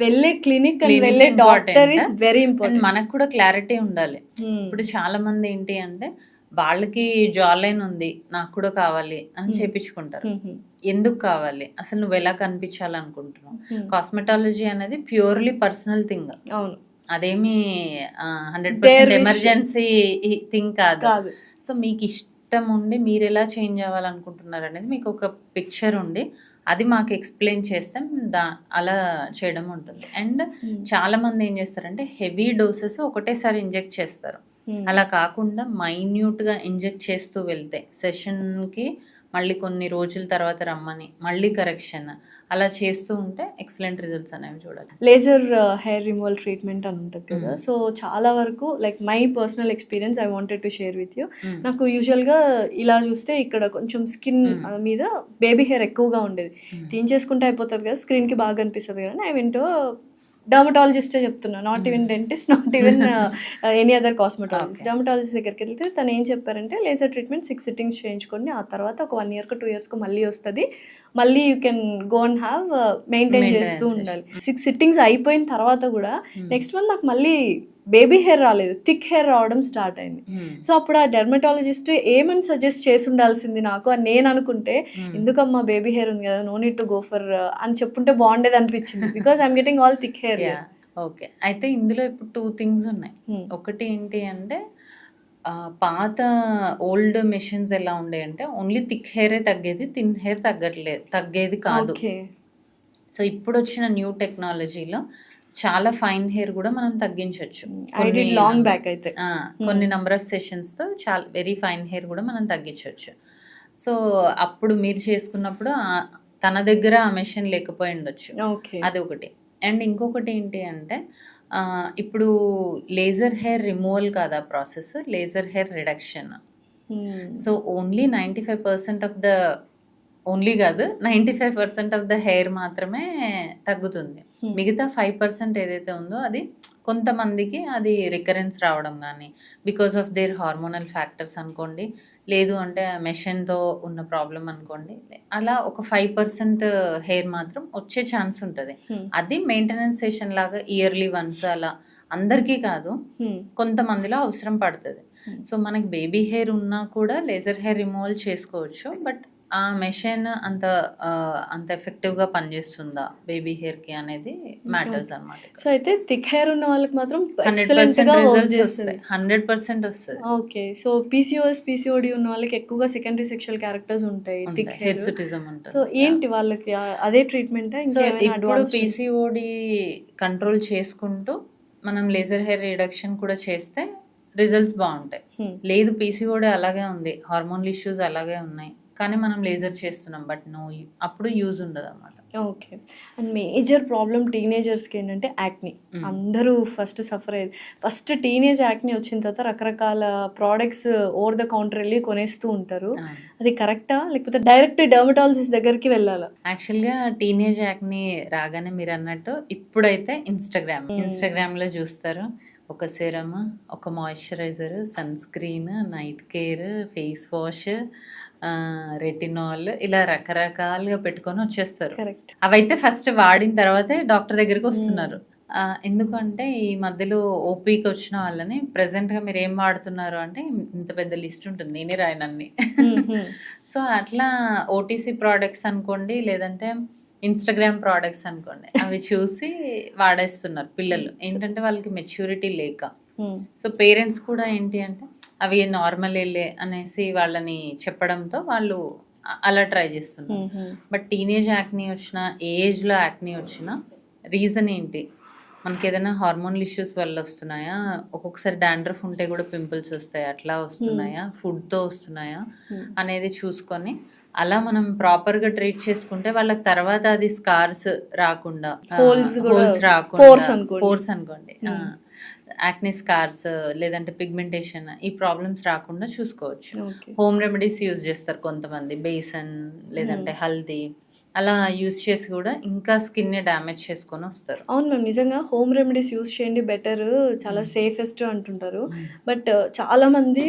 వెళ్ళే క్లినిక్ అండ్ వెళ్ళే డాక్టర్ ఇస్ వెరీ ఇంపార్టెంట్. మనకు కూడా క్లారిటీ ఉండాలి. ఇప్పుడు చాలా మంది ఏంటి అంటే వాళ్ళకి జా లైన్ ఉంది, నాకు కూడా కావాలి అని చేపించుకుంటారు. ఎందుకు కావాలి, అసలు నువ్వు ఎలా కనిపించాలనుకుంటున్నావు? కాస్మెటాలజీ అనేది ప్యూర్లీ పర్సనల్ థింగ్. అవును, అదేమి 100% ఎమర్జెన్సీ థింగ్ కాదు. సో మీకు ఇష్టం ఉండి మీరు ఎలా చేంజ్ అవ్వాలనుకుంటున్నారు అనేది మీకు ఒక పిక్చర్ ఉండి అది మాకు ఎక్స్ప్లెయిన్ చేస్తే అలా చేయడం ఉంటుంది. అండ్ చాలా మంది ఏం చేస్తారంటే హెవీ డోసెస్ ఒకటేసారి ఇంజెక్ట్ చేస్తారు. అలా కాకుండా మైన్యూట్ గా ఇంజెక్ట్ చేస్తూ వెళ్తే సెషన్కి మళ్ళీ కొన్ని రోజుల తర్వాత రమ్మని మళ్ళీ కరెక్షన్ అలా చేస్తూ ఉంటే ఎక్సలెంట్ రిజల్ట్స్ అనేవి చూడాలి. లేజర్ హెయిర్ రిమూవల్ ట్రీట్మెంట్ అని ఉంటుంది కదా. సో చాలా వరకు like my personal experience I wanted to share with you. నాకు యూజువల్గా ఇలా చూస్తే ఇక్కడ కొంచెం స్కిన్ మీద బేబీ హెయిర్ ఎక్కువగా ఉండేది. తీయించేసుకుంటే అయిపోతుంది కదా, స్క్రీన్కి బాగా అనిపిస్తుంది కదా. ఐ వెంట్ డర్మటాలజిస్టే చెప్తున్నా, not even dentist, not even any other cosmetologist. Dermatologist దగ్గరికి వెళ్తే తను ఏం చెప్పారంటే లేజర్ ట్రీట్మెంట్ 6 సిట్టింగ్స్ చేయించుకోండి, ఆ తర్వాత ఒక 1 year 2 years మళ్ళీ వస్తుంది, మళ్ళీ you can go and have maintain చేస్తూ ఉండాలి. 6 సిట్టింగ్స్ అయిపోయిన తర్వాత కూడా నెక్స్ట్ మంత్ నాకు మళ్ళీ బేబీ హెయిర్ రాలేదు, థిక్ హెయిర్ రావడం స్టార్ట్ అయింది. సో అప్పుడు ఆ డెర్మటాలజిస్ట్ ఏమని సజెస్ట్ చేసి ఉండాల్సింది నాకు అని నేను అనుకుంటే, ఎందుకమ్మా బేబీ హెయిర్ ఉంది కదా, no need to go for అని చెప్పుంటే బాగుండేది అనిపించింది, because I'm getting all thick hair. Okay, అయితే ఇందులో ఇప్పుడు 2 things ఉన్నాయి. ఒకటి ఏంటి అంటే పాత ఓల్డ్ మెషిన్స్ ఎలా ఉండే అంటే ఓన్లీ థిక్ హెయిరే తగ్గేది, థిన్ హెయిర్ తగ్గేది కాదు. సో ఇప్పుడు వచ్చిన న్యూ టెక్నాలజీలో చాలా ఫైన్ హెయిర్ కూడా మనం తగ్గించవచ్చు. లాంగ్ బ్యాక్ అయితే కొన్ని నెంబర్ ఆఫ్ సెషన్స్ తో చాలా వెరీ ఫైన్ హెయిర్ కూడా మనం తగ్గించవచ్చు. సో అప్పుడు మీరు చేసుకున్నప్పుడు తన దగ్గర ఆ మెషిన్ లేకపోయి ఉండొచ్చు, అది ఒకటి. అండ్ ఇంకొకటి ఏంటి అంటే ఇప్పుడు లేజర్ హెయిర్ రిమూవల్ కాదా process, laser hair reduction. So only 95% of the only కాదు 95% ఆఫ్ ద హెయిర్ మాత్రమే తగ్గుతుంది. మిగతా 5% ఏదైతే ఉందో అది కొంతమందికి అది రికరెన్స్ రావడం కానీ because of their hormonal factors అనుకోండి, లేదు అంటే మెషిన్తో ఉన్న ప్రాబ్లం అనుకోండి, అలా ఒక 5% హెయిర్ మాత్రం వచ్చే ఛాన్స్ ఉంటుంది. అది మెయింటెనెన్స్ సెషన్ లాగా ఇయర్లీ వన్స్ అలా అందరికీ కాదు, కొంతమందిలో అవసరం పడుతుంది. సో మనకి బేబీ హెయిర్ ఉన్నా కూడా లేజర్ హెయిర్ రిమూవల్ చేసుకోవచ్చు. బట్ ఆ మెషిన్ అంత ఎఫెక్టివ్గా పనిచేస్తుందా బేబీ హెయిర్కి అనేది మ్యాటర్స్ అనమాట. సో అయితే థిక్ హెయిర్ ఉన్న వాళ్ళకి మాత్రం 100% రిజల్ట్స్ వస్తాయి, 100% వస్తుంది. ఓకే. సో పీసీఓఎస్ పీసీఓడి ఉన్న వాళ్ళకి ఎక్కువగా సెకండరీ సెక్షువల్ క్యారెక్టర్స్ ఉంటాయి, థిక్ హెయిర్. హిర్సుటిజం ఉంటుంది. సో ఏంటి వాళ్ళకి అదే ట్రీట్మెంట్? సో ఇప్పుడు పీసీఓడి కంట్రోల్ చేసుకుంటూ మనం లేజర్ హెయిర్ రిడక్షన్ కూడా చేస్తే రిజల్ట్స్ బాగుంటాయి. లేదు పీసీఓడి అలాగే ఉంది, హార్మోనల్ ఇష్యూస్ అలాగే ఉన్నాయి, కానీ మనం లేజర్ చేస్తున్నాం బట్ అప్పుడు యూజ్ ఉండదు అన్నమాట. ఓకే. అండ్ మేజర్ ప్రాబ్లం టీనేజర్స్కి ఏంటంటే యాక్ని. అందరూ ఫస్ట్ సఫర్ అయ్యేది. ఫస్ట్ టీనేజ్ యాక్ని వచ్చిన తర్వాత రకరకాల ప్రోడక్ట్స్ ఓవర్ ద కౌంటర్ వెళ్ళి కొనేస్తూ ఉంటారు. అది కరెక్టా, లేకపోతే డైరెక్ట్ డర్మటాలజిస్ట్ దగ్గరికి వెళ్ళాలా? యాక్చువల్గా టీనేజ్ యాక్ని రాగానే మీరు అన్నట్టు ఇప్పుడైతే ఇన్స్టాగ్రామ్లో చూస్తారు, ఒక సెరమ్, ఒక moisturizer, sunscreen, night care, face wash, retinol, ఇలా రకరకాలుగా పెట్టుకొని వచ్చేస్తారు. అవైతే ఫస్ట్ వాడిన తర్వాతే డాక్టర్ దగ్గరికి వస్తున్నారు. ఎందుకంటే ఈ మధ్యలో ఓపీకి వచ్చిన వాళ్ళని ప్రెసెంట్గా మీరు ఏం వాడుతున్నారు అంటే ఇంత పెద్ద లిస్ట్ ఉంటుంది, నేనే రాయనన్ని. సో అట్లా ఓటీసీ ప్రోడక్ట్స్ అనుకోండి, లేదంటే ఇన్స్టాగ్రామ్ ప్రోడక్ట్స్ అనుకోండి, అవి చూసి వాడేస్తున్నారు పిల్లలు. ఏంటంటే వాళ్ళకి మెచ్యూరిటీ లేక. సో పేరెంట్స్ కూడా ఏంటి అంటే అవి నార్మల్ వెళ్ళే అనేసి వాళ్ళని చెప్పడంతో వాళ్ళు అలా ట్రై చేస్తున్నారు. బట్ టీనేజ్ యాక్ని వచ్చిన, ఏజ్లో యాక్ని వచ్చిన రీజన్ ఏంటి, మనకి ఏదైనా హార్మోనల్ ఇష్యూస్ వల్ల వస్తున్నాయా, ఒక్కొక్కసారి డాండ్రఫ్ ఉంటే కూడా పింపుల్స్ వస్తాయి, అట్లా వస్తున్నాయా, ఫుడ్తో వస్తున్నాయా అనేది చూసుకొని అలా మనం ప్రాపర్గా ట్రీట్ చేసుకుంటే వాళ్ళకి తర్వాత అది స్కార్స్ రాకుండా, హోల్స్ రాకుండా, పోర్స్ అనుకోండి, యాక్ని స్కార్స్ లేదంటే పిగ్మెంటేషన్, ఈ ప్రాబ్లమ్స్ రాకుండా చూసుకోవచ్చు. హోమ్ రెమెడీస్ యూజ్ చేస్తారు కొంతమంది, బేసన్ లేదంటే హల్దీ, అలా యూజ్ చేసి కూడా ఇంకా స్కిన్ డ్యామేజ్ చేసుకొని వస్తారు. అవును మ్యామ్, నిజంగా హోమ్ రెమెడీస్ యూజ్ చేయండి, బెటర్, చాలా సేఫెస్ట్ అంటుంటారు. బట్ చాలా మంది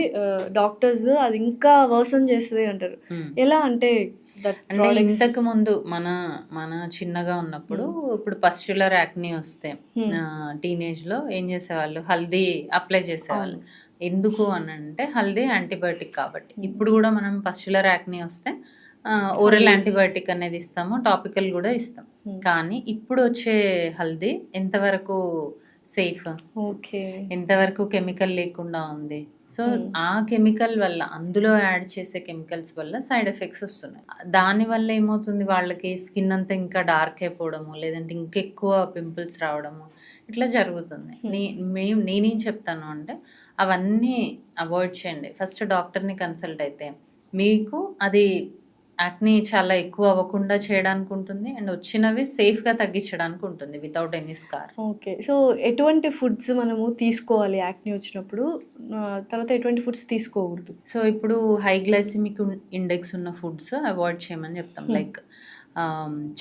డాక్టర్స్ అది ఇంకా వర్సన్ చేస్తుంది అంటారు. ఎలా అంటే ఇంతకు ముందు మన చిన్నగా ఉన్నప్పుడు, ఇప్పుడు పస్చులర్ యాక్ని వస్తే టీనేజ్ లో ఏం చేసేవాళ్ళు, హల్దీ అప్లై చేసేవాళ్ళు. ఎందుకు అని అంటే హల్దీ యాంటీబయాటిక్ కాబట్టి. ఇప్పుడు కూడా మనం పస్చులర్ యాక్ని వస్తే ఓరల్ యాంటీబయాటిక్ అనేది ఇస్తాము, టాపికల్ కూడా ఇస్తాం. కానీ ఇప్పుడు వచ్చే హల్దీ ఎంతవరకు సేఫ్, ఎంతవరకు కెమికల్ లేకుండా ఉంది. సో ఆ కెమికల్ వల్ల, అందులో యాడ్ చేసే కెమికల్స్ వల్ల సైడ్ ఎఫెక్ట్స్ వస్తున్నాయి. దానివల్ల ఏమవుతుంది, వాళ్ళకి స్కిన్ అంతా ఇంకా డార్క్ అయిపోవడము, లేదంటే ఇంకెక్కువ పింపుల్స్ రావడము, ఇట్లా జరుగుతుంది. నేనేం చెప్తాను అంటే అవన్నీ అవాయిడ్ చేయండి. ఫస్ట్ డాక్టర్ని కన్సల్ట్ అయితే మీకు అది యాక్ని చాలా ఎక్కువ అవ్వకుండా చేయడానికి ఉంటుంది, అండ్ వచ్చినవి సేఫ్గా తగ్గించడానికి ఉంటుంది without any scar. Okay. So ఎటువంటి ఫుడ్స్ మనము తీసుకోవాలి యాక్ని వచ్చినప్పుడు, తర్వాత ఎటువంటి ఫుడ్స్ తీసుకోకూడదు? సో ఇప్పుడు హై గ్లైసిమిక్ ఇండెక్స్ ఉన్న ఫుడ్స్ అవాయిడ్ చేయమని చెప్తాం. లైక్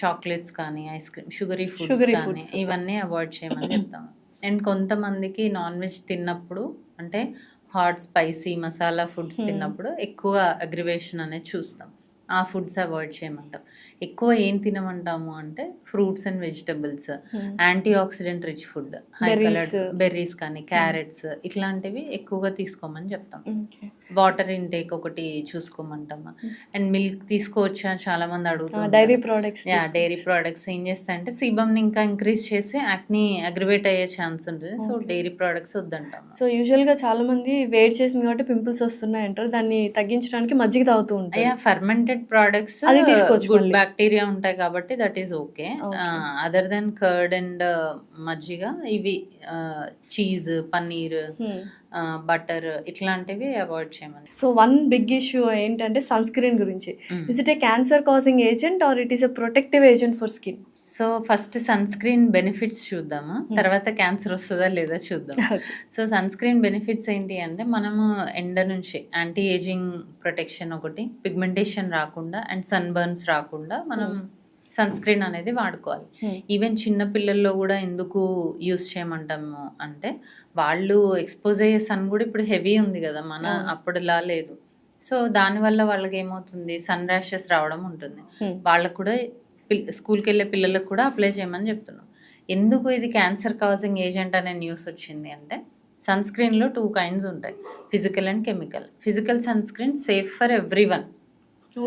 చాక్లెట్స్ కానీ, ఐస్ క్రీమ్, షుగరీ ఫుడ్స్, ఇవన్నీ అవాయిడ్ చేయమని చెప్తాం. అండ్ కొంతమందికి నాన్ వెజ్ తిన్నప్పుడు, అంటే హాట్ స్పైసీ మసాలా ఫుడ్స్ తిన్నప్పుడు ఎక్కువ అగ్రివేషన్ అనేది చూస్తాం. ఆ ఫుడ్స్ అవాయిడ్ చేయమంటాం. ఎక్కువ ఏం తినమంటాము అంటే fruits and vegetables, anti oxidant rich food, high coloured berries కానీ, క్యారెట్స్, ఇట్లాంటివి ఎక్కువగా తీసుకోమని చెప్తాం. వాటర్ ఇంటేక్ ఒకటి చూసుకోమంటాము. అండ్ మిల్క్ తీసుకోవచ్చా చాలా మంది అడుగుతారు. డైరీ ప్రోడక్ట్స్ ఏం చేస్తాయంటే సీబమ్ని ఇంకా ఇంక్రీజ్ చేసి యాక్ని అగ్రివేట్ అయ్యే ఛాన్స్ ఉంటుంది. సో డైరీ ప్రోడక్ట్స్ వద్దంటాం. సో యూజువల్గా చాలా మంది వేడి చేసింది కాబట్టి పింపుల్స్ వస్తున్నాయి అంటారు, దాన్ని తగ్గించడానికి మజ్జిగ తాగుతూ ఉంటారు. ఫర్మెంటెడ్ ప్రోడక్ట్స్ గుడ్ బ్యాక్టీరియా ఉంటాయి కాబట్టి that is okay. Other than curd and మజ్జిగ, ఇవి చీజ్, పన్నీర్, బటర్, ఇట్లాంటివి అవాయిడ్ చేయమని. సో వన్ బిగ్ ఇష్యూ ఏంటంటే సన్ స్క్రీన్ గురించి. Is it a cancer causing agent or it is a protective agent for skin? So first sunscreen benefits చూద్దాము, తర్వాత cancer వస్తుందా లేదా చూద్దాం. సో సన్ స్క్రీన్ బెనిఫిట్స్ ఏంటి అంటే మనము ఎండ నుంచి యాంటీ ఏజింగ్ ప్రొటెక్షన్ ఒకటి, పిగ్మెంటేషన్ రాకుండా అండ్ సన్ బర్న్స్ రాకుండా మనం సన్ స్క్రీన్ అనేది వాడుకోవాలి. ఈవెన్ చిన్న పిల్లల్లో కూడా ఎందుకు యూస్ చేయమంటాము అంటే వాళ్ళు ఎక్స్పోజ్ అయ్యే సన్ కూడా ఇప్పుడు హెవీ ఉంది కదా, మన అప్పుడులా లేదు. సో దానివల్ల వాళ్ళకి ఏమవుతుంది, సన్ ర్యాషెస్ రావడం ఉంటుంది. వాళ్ళకు కూడా స్కూల్కి వెళ్ళే పిల్లలకు కూడా అప్లై చేయమని చెప్తున్నాం. ఎందుకు ఇది క్యాన్సర్ కాజింగ్ ఏజెంట్ అనే న్యూస్ వచ్చింది అంటే సన్ స్క్రీన్లో 2 kinds ఉంటాయి, physical and chemical. Physical sunscreen safe for everyone.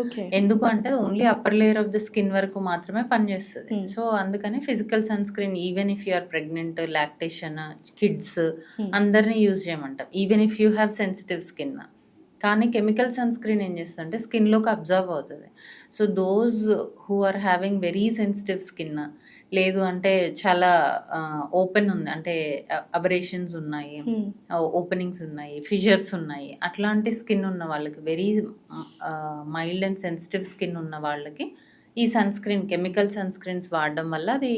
Okay. ఎందుకు అంటే only upper layer of the skin వరకు మాత్రమే పనిచేస్తుంది. సో అందుకని physical sunscreen even if you are pregnant, lactation, kids అందరినీ యూజ్ చేయమంటాం, even if you have sensitive skin. కానీ chemical sunscreen ఏం చేస్తుందంటే స్కిన్లోకి అబ్జర్వ్ అవుతుంది. So those who are having very sensitive skin, లేదు అంటే చాలా ఓపెన్ ఉంది అంటే అబరేషన్స్ ఉన్నాయి, ఓపెనింగ్స్ ఉన్నాయి, ఫిషర్స్ ఉన్నాయి, అట్లాంటి స్కిన్ ఉన్న వాళ్ళకి, very mild and sensitive skin ఉన్న వాళ్ళకి ఈ sunscreen, chemical sunscreens వాడడం వల్ల అది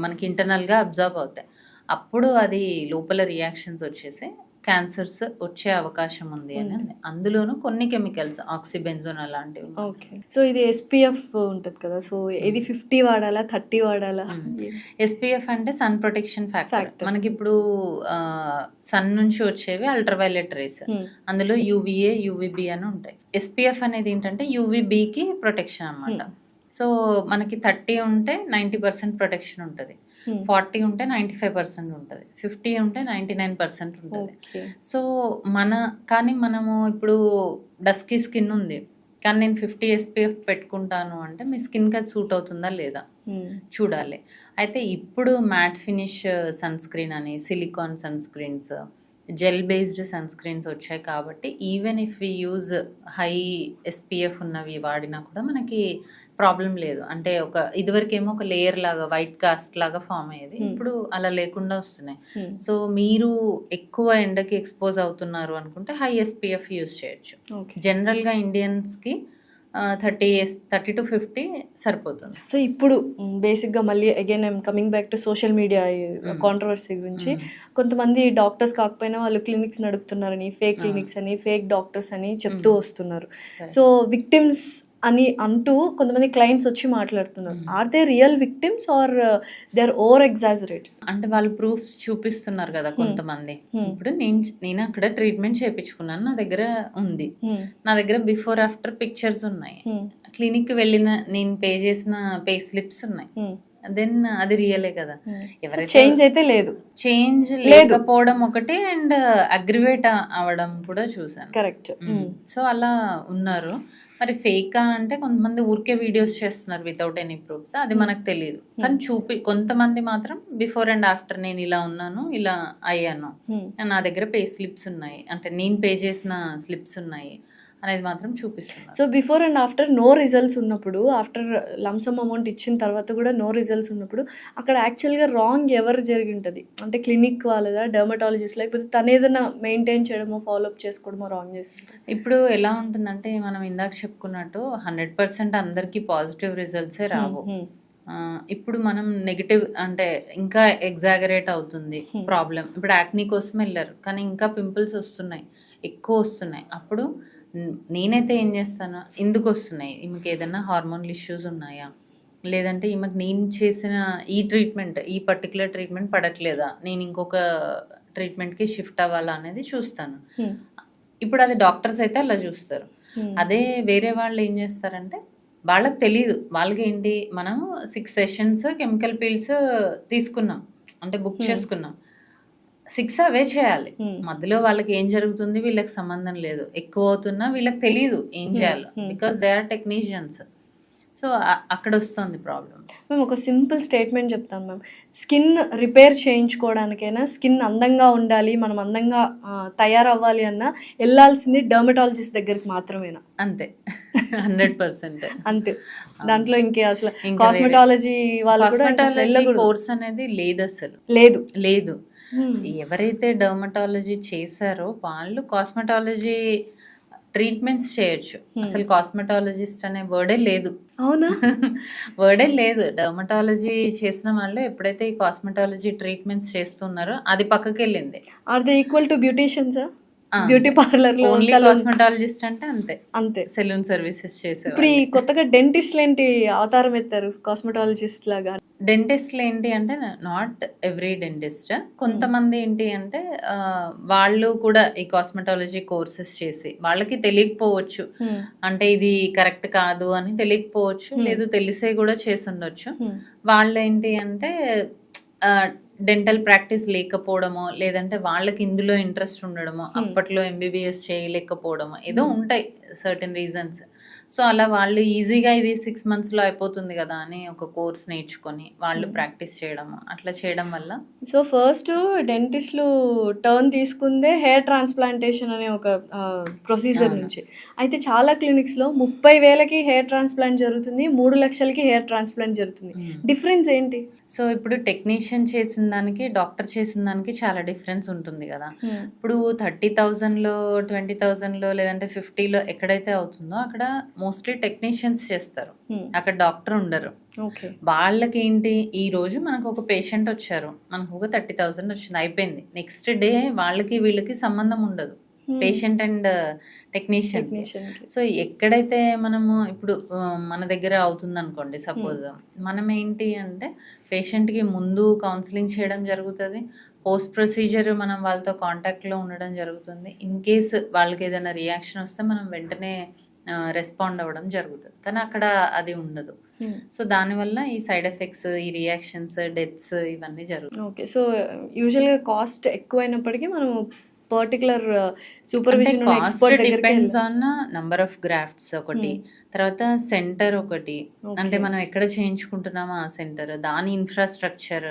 మనకి ఇంటర్నల్గా అబ్జర్వ్ అవుతాయి. అప్పుడు అది లోపల రియాక్షన్స్ వచ్చేసి క్యాన్సర్స్ వచ్చే అవకాశం ఉంది అని. అందులోనూ కొన్ని కెమికల్స్, ఆక్సిబెంజోన్ అలాంటివి. ఓకే. సో ఇది ఎస్పీఎఫ్ ఉంటుంది కదా, సో ఇది 50 వాడాలా 30 వాడాలా? ఎస్పీఎఫ్ అంటే సన్ ప్రొటెక్షన్ ఫ్యాక్టర్. మనకి ఇప్పుడు సన్ నుంచి వచ్చేవి అల్ట్రావైలెట్ రేస్, అందులో యూవీఏ, యూవీబీ అని ఉంటాయి. ఎస్పీఎఫ్ అనేది ఏంటంటే యూవీబీకి ప్రొటెక్షన్ అన్నమాట. సో మనకి 30 ఉంటే 90% ప్రొటెక్షన్ ఉంటుంది, 40 ఉంటే 95% ఉంటుంది, 50 ఉంటే 99% ఉంటుంది. సో కానీ మనము ఇప్పుడు డస్కీ స్కిన్ ఉంది కానీ నేను 50 SPF పెట్టుకుంటాను అంటే మీ స్కిన్కి అది సూట్ అవుతుందా లేదా చూడాలి. అయితే ఇప్పుడు మ్యాట్ ఫినిష్ సన్ స్క్రీన్ అని, silicone sunscreens, gel based sunscreens వచ్చాయి కాబట్టి even if we use high SPF ఉన్నవి వాడినా కూడా మనకి ప్రాబ్లం లేదు. అంటే ఇదివరకేమో ఒక లేయర్ లాగా, వైట్ కాస్ట్ లాగా ఫామ్ అయ్యేది, ఇప్పుడు అలా లేకుండా వస్తున్నాయి. సో మీరు ఎక్కువ ఎండకి ఎక్స్పోజ్ అవుతున్నారు అనుకుంటే హై SPF యూజ్ చేయొచ్చు. జనరల్గా ఇండియన్స్కి 30 to 50 సరిపోతుంది. సో ఇప్పుడు బేసిక్గా మళ్ళీ again I'm coming back to social media controversy గురించి. కొంతమంది డాక్టర్స్ కాకపోయినా వాళ్ళు క్లినిక్స్ నడుపుతున్నారని, ఫేక్ క్లినిక్స్ అని, ఫేక్ డాక్టర్స్ అని చెప్తూ వస్తున్నారు. సో విక్టిమ్స్ అని అంటూ కొంతమంది క్లయింట్స్ వచ్చి మాట్లాడుతున్నారు. Are they real victims or they are over exaggerate? అంటే వాళ్ళు ప్రూఫ్స్ చూపిస్తున్నారు కదా కొంతమంది. ఇప్పుడు నేను అక్కడ ట్రీట్మెంట్ చేయించుకున్నాను, నా దగ్గర ఉంది, నా దగ్గర బిఫోర్ ఆఫ్టర్ పిక్చర్స్ ఉన్నాయి, క్లినిక్ వెళ్ళిన నేను పే చేసిన పే స్లిప్స్ ఉన్నాయి, దెన్ అది రియలే కదా. ఎవరైతే చేంజ్ అయితే లేదు, చేంజ్ లేకపోవడం ఒకటి, అండ్ అగ్రివేట్ అవడం కూడా చూసాను. కరెక్ట్. సో అలా ఉన్నారు. మరి ఫేకా అంటే కొంతమంది ఊరికే వీడియోస్ చేస్తున్నారు వితౌట్ ఎనీ ప్రూఫ్స్, అది మనకు తెలియదు. కానీ కొంతమంది మాత్రం బిఫోర్ అండ్ ఆఫ్టర్ నేను ఇలా ఉన్నాను, ఇలా అయ్యాను, నా దగ్గర పే స్లిప్స్ ఉన్నాయి, అంటే నేను పే చేసిన స్లిప్స్ ఉన్నాయి అనేది మాత్రం చూపిస్తున్నారు. So before and after no results ఉన్నప్పుడు, ఆఫ్టర్ లంసమ్ అమౌంట్ ఇచ్చిన తర్వాత కూడా నో రిజల్ట్స్ ఉన్నప్పుడు అక్కడ యాక్చువల్గా రాంగ్ ఎవరు జరిగి ఉంటుంది అంటే క్లినిక్ వాళ్ళదా, డర్మటాలజిస్ట్, లేకపోతే తను ఏదైనా మెయింటైన్ చేయడమో ఫాలోఅప్ చేసుకోవడమో రాంగ్ చేస్తుంటారు? ఇప్పుడు ఎలా ఉంటుందంటే మనం ఇందాక చెప్పుకున్నట్టు 100% అందరికీ పాజిటివ్ రిజల్ట్సే రావు. ఇప్పుడు మనం నెగిటివ్ అంటే ఇంకా ఎగ్జాగరేట్ అవుతుంది ప్రాబ్లం. ఇప్పుడు యాక్నీ కోసం వెళ్ళారు కానీ ఇంకా పింపుల్స్ వస్తున్నాయి, ఎక్కువ వస్తున్నాయి. అప్పుడు నేనైతే ఏం చేస్తాను, ఎందుకు వస్తున్నాయి, ఈమెకి ఏదైనా హార్మోనల్ ఇష్యూస్ ఉన్నాయా, లేదంటే ఈమెకు నేను చేసిన ఈ ట్రీట్మెంట్, ఈ పర్టికులర్ ట్రీట్మెంట్ పడట్లేదా, నేను ఇంకొక ట్రీట్మెంట్కి షిఫ్ట్ అవ్వాలా అనేది చూస్తాను. ఇప్పుడు అది డాక్టర్స్ అయితే అలా చూస్తారు. అదే వేరే వాళ్ళు ఏం చేస్తారంటే వాళ్ళకి తెలియదు, వాళ్ళకి ఏంటి, మనం 6 sessions కెమికల్ పీల్స్ తీసుకున్నాం అంటే బుక్ చేసుకున్నాం, 6 అవే చేయాలి. మధ్యలో వాళ్ళకి ఏం జరుగుతుంది వీళ్ళకి సంబంధం లేదు, ఎక్కువ అవుతున్నా వీళ్ళకి తెలియదు ఏం చేయాలో, because they are technicians. So అక్కడ వస్తుంది ప్రాబ్లం. మేము ఒక సింపుల్ స్టేట్మెంట్ చెప్తాను మ్యామ్, స్కిన్ రిపేర్ చేయించుకోవడానికైనా, స్కిన్ అందంగా ఉండాలి, మనం అందంగా తయారవ్వాలి అన్నా వెళ్ళాల్సింది డర్మటాలజిస్ట్ దగ్గరికి మాత్రమేనా? అంతే, 100% అంతే. దాంట్లో ఇంకే అసలు కాస్మెటాలజీ వాళ్ళు కోర్స్ అనేది లేదు, అసలు లేదు. ఎవరైతే డర్మటాలజీ చేశారో వాళ్ళు కాస్మెటాలజీ ట్రీట్మెంట్స్ చేయొచ్చు. అసలు కాస్మెటాలజిస్ట్ అనే వర్డే లేదు. అవునా? వర్డే లేదు. డర్మటాలజీ చేసిన వాళ్ళు ఎప్పుడైతే ఈ కాస్మెటాలజీ ట్రీట్మెంట్స్ చేస్తున్నారో అది పక్కకి వెళ్ళింది. ఆర్ దే ఈక్వల్ టు బ్యూటీషియన్సా? బ్యూటీ పార్లర్లో ఓన్లీ salon కాస్మెటాలజిస్ట్ అంటే అంతే, అంతే. సెలూన్ సర్వీసెస్ చేసే. ఇప్పుడు ఈ కొత్తగా డెంటిస్ట్లు ఏంటి అవతారం ఎత్తారు కాస్మెటాలజిస్ట్ లాగా? డెంటిస్ట్లు ఏంటి అంటే నాట్ ఎవ్రీ డెంటిస్ట్, కొంతమంది ఏంటి అంటే వాళ్ళు కూడా ఈ కాస్మెటాలజీ కోర్సెస్ చేసి వాళ్ళకి తెలియకపోవచ్చు, అంటే ఇది కరెక్ట్ కాదు అని తెలియకపోవచ్చు, లేదు తెలిసే కూడా చేసి ఉండొచ్చు. వాళ్ళు ఏంటి అంటే డెంటల్ ప్రాక్టీస్ లేకపోవడమో, లేదంటే వాళ్ళకి ఇందులో ఇంట్రెస్ట్ ఉండడమో, అప్పట్లో ఎంబీబీఎస్ చేయలేకపోవడమో ఏదో ఉంటాయి సర్టెన్ రీజన్స్. సో అలా వాళ్ళు ఈజీగా ఇది 6 monthsలో అయిపోతుంది కదా అని ఒక కోర్స్ నేర్చుకొని వాళ్ళు ప్రాక్టీస్ చేయడము, అట్లా చేయడం వల్ల. సో ఫస్ట్ డెంటిస్ట్లు టర్న్ తీసుకుందే హెయిర్ ట్రాన్స్ప్లాంటేషన్ అనే ఒక ప్రొసీజర్ నుంచి. అయితే చాలా క్లినిక్స్లో 30,000కి హెయిర్ ట్రాన్స్ప్లాంట్ జరుగుతుంది, 3 లక్షలకి హెయిర్ ట్రాన్స్ప్లాంట్ జరుగుతుంది. డిఫరెన్స్ ఏంటి? సో ఇప్పుడు టెక్నీషియన్ చేసిన దానికి డాక్టర్ చేసిన దానికి చాలా డిఫరెన్స్ ఉంటుంది కదా. ఇప్పుడు 30,000లో 20,000లో లేదంటే 50లో ఎక్కడైతే అవుతుందో అక్కడ మోస్ట్లీ టెక్నీషియన్స్ చేస్తారు, అక్కడ డాక్టర్ ఉండరు. ఓకే. వాళ్ళకి ఏంటి, ఈ రోజు మనకు ఒక పేషెంట్ వచ్చారు, మనకు ఒక 30,000 వచ్చింది, అయిపోయింది. నెక్స్ట్ డే వాళ్ళకి వీళ్ళకి సంబంధం ఉండదు, పేషెంట్ అండ్ టెక్నీషియన్. సో ఎక్కడైతే మనము ఇప్పుడు మన దగ్గర అవుతుంది అనుకోండి సపోజ్, మనం ఏంటి అంటే పేషెంట్కి ముందు కౌన్సిలింగ్ చేయడం జరుగుతుంది, పోస్ట్ ప్రొసీజర్ మనం వాళ్ళతో కాంటాక్ట్లో ఉండడం జరుగుతుంది. ఇన్ కేస్ వాళ్ళకి ఏదైనా రియాక్షన్ వస్తే మనం వెంటనే రెస్పాండ్ అవ్వడం జరుగుతుంది. కానీ అక్కడ అది ఉండదు. సో దానివల్ల ఈ సైడ్ ఎఫెక్ట్స్, ఈ రియాక్షన్స్, డెత్స్ ఇవన్నీ జరుగుతాయి. ఓకే. సో యూజువల్గా కాస్ట్ ఎక్కువైనప్పటికీ మనం particular supervision depends on number of grafts ఒకటి, తర్వాత సెంటర్ ఒకటి, అంటే మనం ఎక్కడ చేయించుకుంటున్నామో ఆ సెంటర్, దాని ఇన్ఫ్రాస్ట్రక్చర్,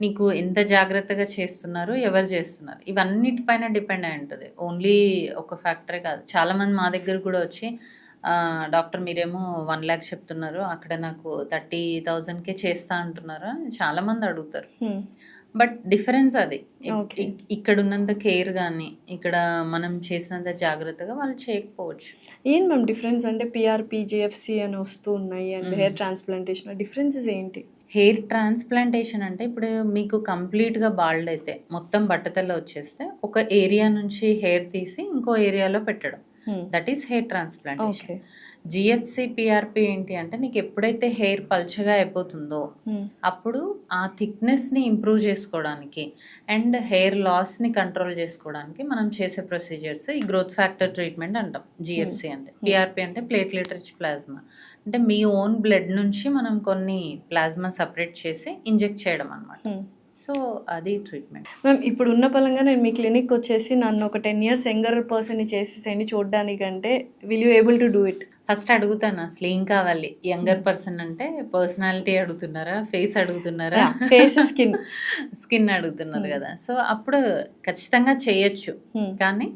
నీకు ఎంత జాగ్రత్తగా చేస్తున్నారు, ఎవరు చేస్తున్నారు, ఇవన్నిటిపైన డిపెండ్ అయి ఉంటుంది. ఓన్లీ ఒక ఫ్యాక్టరే కాదు. చాలా మంది మా దగ్గర కూడా వచ్చి డాక్టర్ మీరేమో 1 lakh చెప్తున్నారు, అక్కడ నాకు 30,000కే చేస్తా అంటున్నారు అని చాలా మంది అడుగుతారు. బట్ డిఫరెన్స్ అది, ఇక్కడ ఉన్నంత కేర్ కానీ ఇక్కడ మనం చేసినంత జాగ్రత్తగా వాళ్ళు చేయకపోవచ్చు. ఏం మ్యామ్ డిఫరెన్స్? అంటే పిఆర్పి, జిఎఫ్సి అని వస్తూ ఉన్నాయి అండ్ హెయిర్ ట్రాన్స్ప్లాంటేషన్ డిఫరెన్సెస్ ఏంటి? హెయిర్ ట్రాన్స్ప్లాంటేషన్ అంటే ఇప్పుడు మీకు కంప్లీట్గా బాల్డ్ అయితే మొత్తం బట్టతల వచ్చేస్తే ఒక ఏరియా నుంచి హెయిర్ తీసి ఇంకో ఏరియాలో పెట్టడం, that is hair transplantation. GFC, PRP ఏంటి అంటే నీకు ఎప్పుడైతే హెయిర్ పల్చగా అయిపోతుందో అప్పుడు ఆ థిక్నెస్ని ఇంప్రూవ్ చేసుకోవడానికి అండ్ హెయిర్ లాస్ని కంట్రోల్ చేసుకోవడానికి మనం చేసే ప్రొసీజర్స్ ఈ గ్రోత్ ఫ్యాక్టర్ ట్రీట్మెంట్ అంటాం. జిఎఫ్సి అంటే, పిఆర్పి అంటే ప్లేట్లెట్ రిచ్ ప్లాస్మా, అంటే మీ ఓన్ బ్లడ్ నుంచి మనం కొన్ని ప్లాస్మా సపరేట్ చేసి ఇంజెక్ట్ చేయడం అన్నమాట. సో అది ట్రీట్మెంట్. మ్యామ్ ఇప్పుడు ఉన్న పరంగా నేను మీ క్లినిక్ వచ్చేసి నన్ను ఒక 10 years యంగర్ పర్సన్ని చేసేసేయండి చూడడానికంటే, will you able to do it? First అడుగుతాను అసలు ఏం కావాలి. యంగర్ పర్సన్ అంటే పర్సనాలిటీ అడుగుతున్నారా, ఫేస్ అడుగుతున్నారా? ఫేస్, స్కిన్ అడుగుతున్నారు కదా. సో అప్పుడు ఖచ్చితంగా చేయొచ్చు, కానీ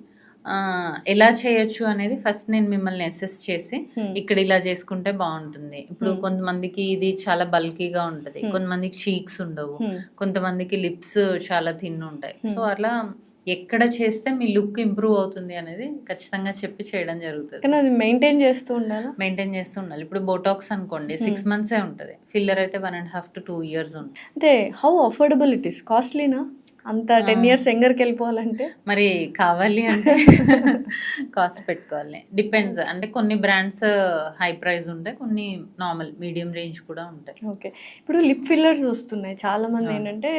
ఎలా చేయొచ్చు అనేది ఫస్ట్ నేను మిమ్మల్ని అసెస్ చేసి ఇక్కడ ఇలా చేసుకుంటే బాగుంటుంది. ఇప్పుడు కొంతమందికి ఇది చాలా బల్కీగా ఉంటుంది, కొంతమందికి చీక్స్ ఉండవు, కొంతమందికి లిప్స్ చాలా థిన్ ఉంటాయి. సో అలా ఎక్కడ చేస్తే మీ లుక్ ఇంప్రూవ్ అవుతుంది అనేది ఖచ్చితంగా చెప్పి చేయడం జరుగుతుంది. కానీ అది మెయింటైన్ చేస్తూ ఉండాలి. ఇప్పుడు బోటాక్స్ అనుకోండి 6 months ఉంటుంది, ఫిల్లర్ అయితే 1.5 to 2 years ఉంటుంది. అంటే హౌ అఫోర్డబుల్ ఇట్ ఈస్? కాస్ట్లీనా అంత 10 years యంగర్కి వెళ్ళిపోవాలంటే? మరి కావాలి అంటే కాస్ట్ పెట్టుకోవాలి. డిపెండ్స్, అంటే కొన్ని బ్రాండ్స్ హై ప్రైస్ ఉంటాయి, కొన్ని నార్మల్ మీడియం రేంజ్ కూడా ఉంటాయి. ఓకే. ఇప్పుడు లిప్ ఫిల్లర్స్ వస్తున్నాయి, చాలా మంది ఏంటంటే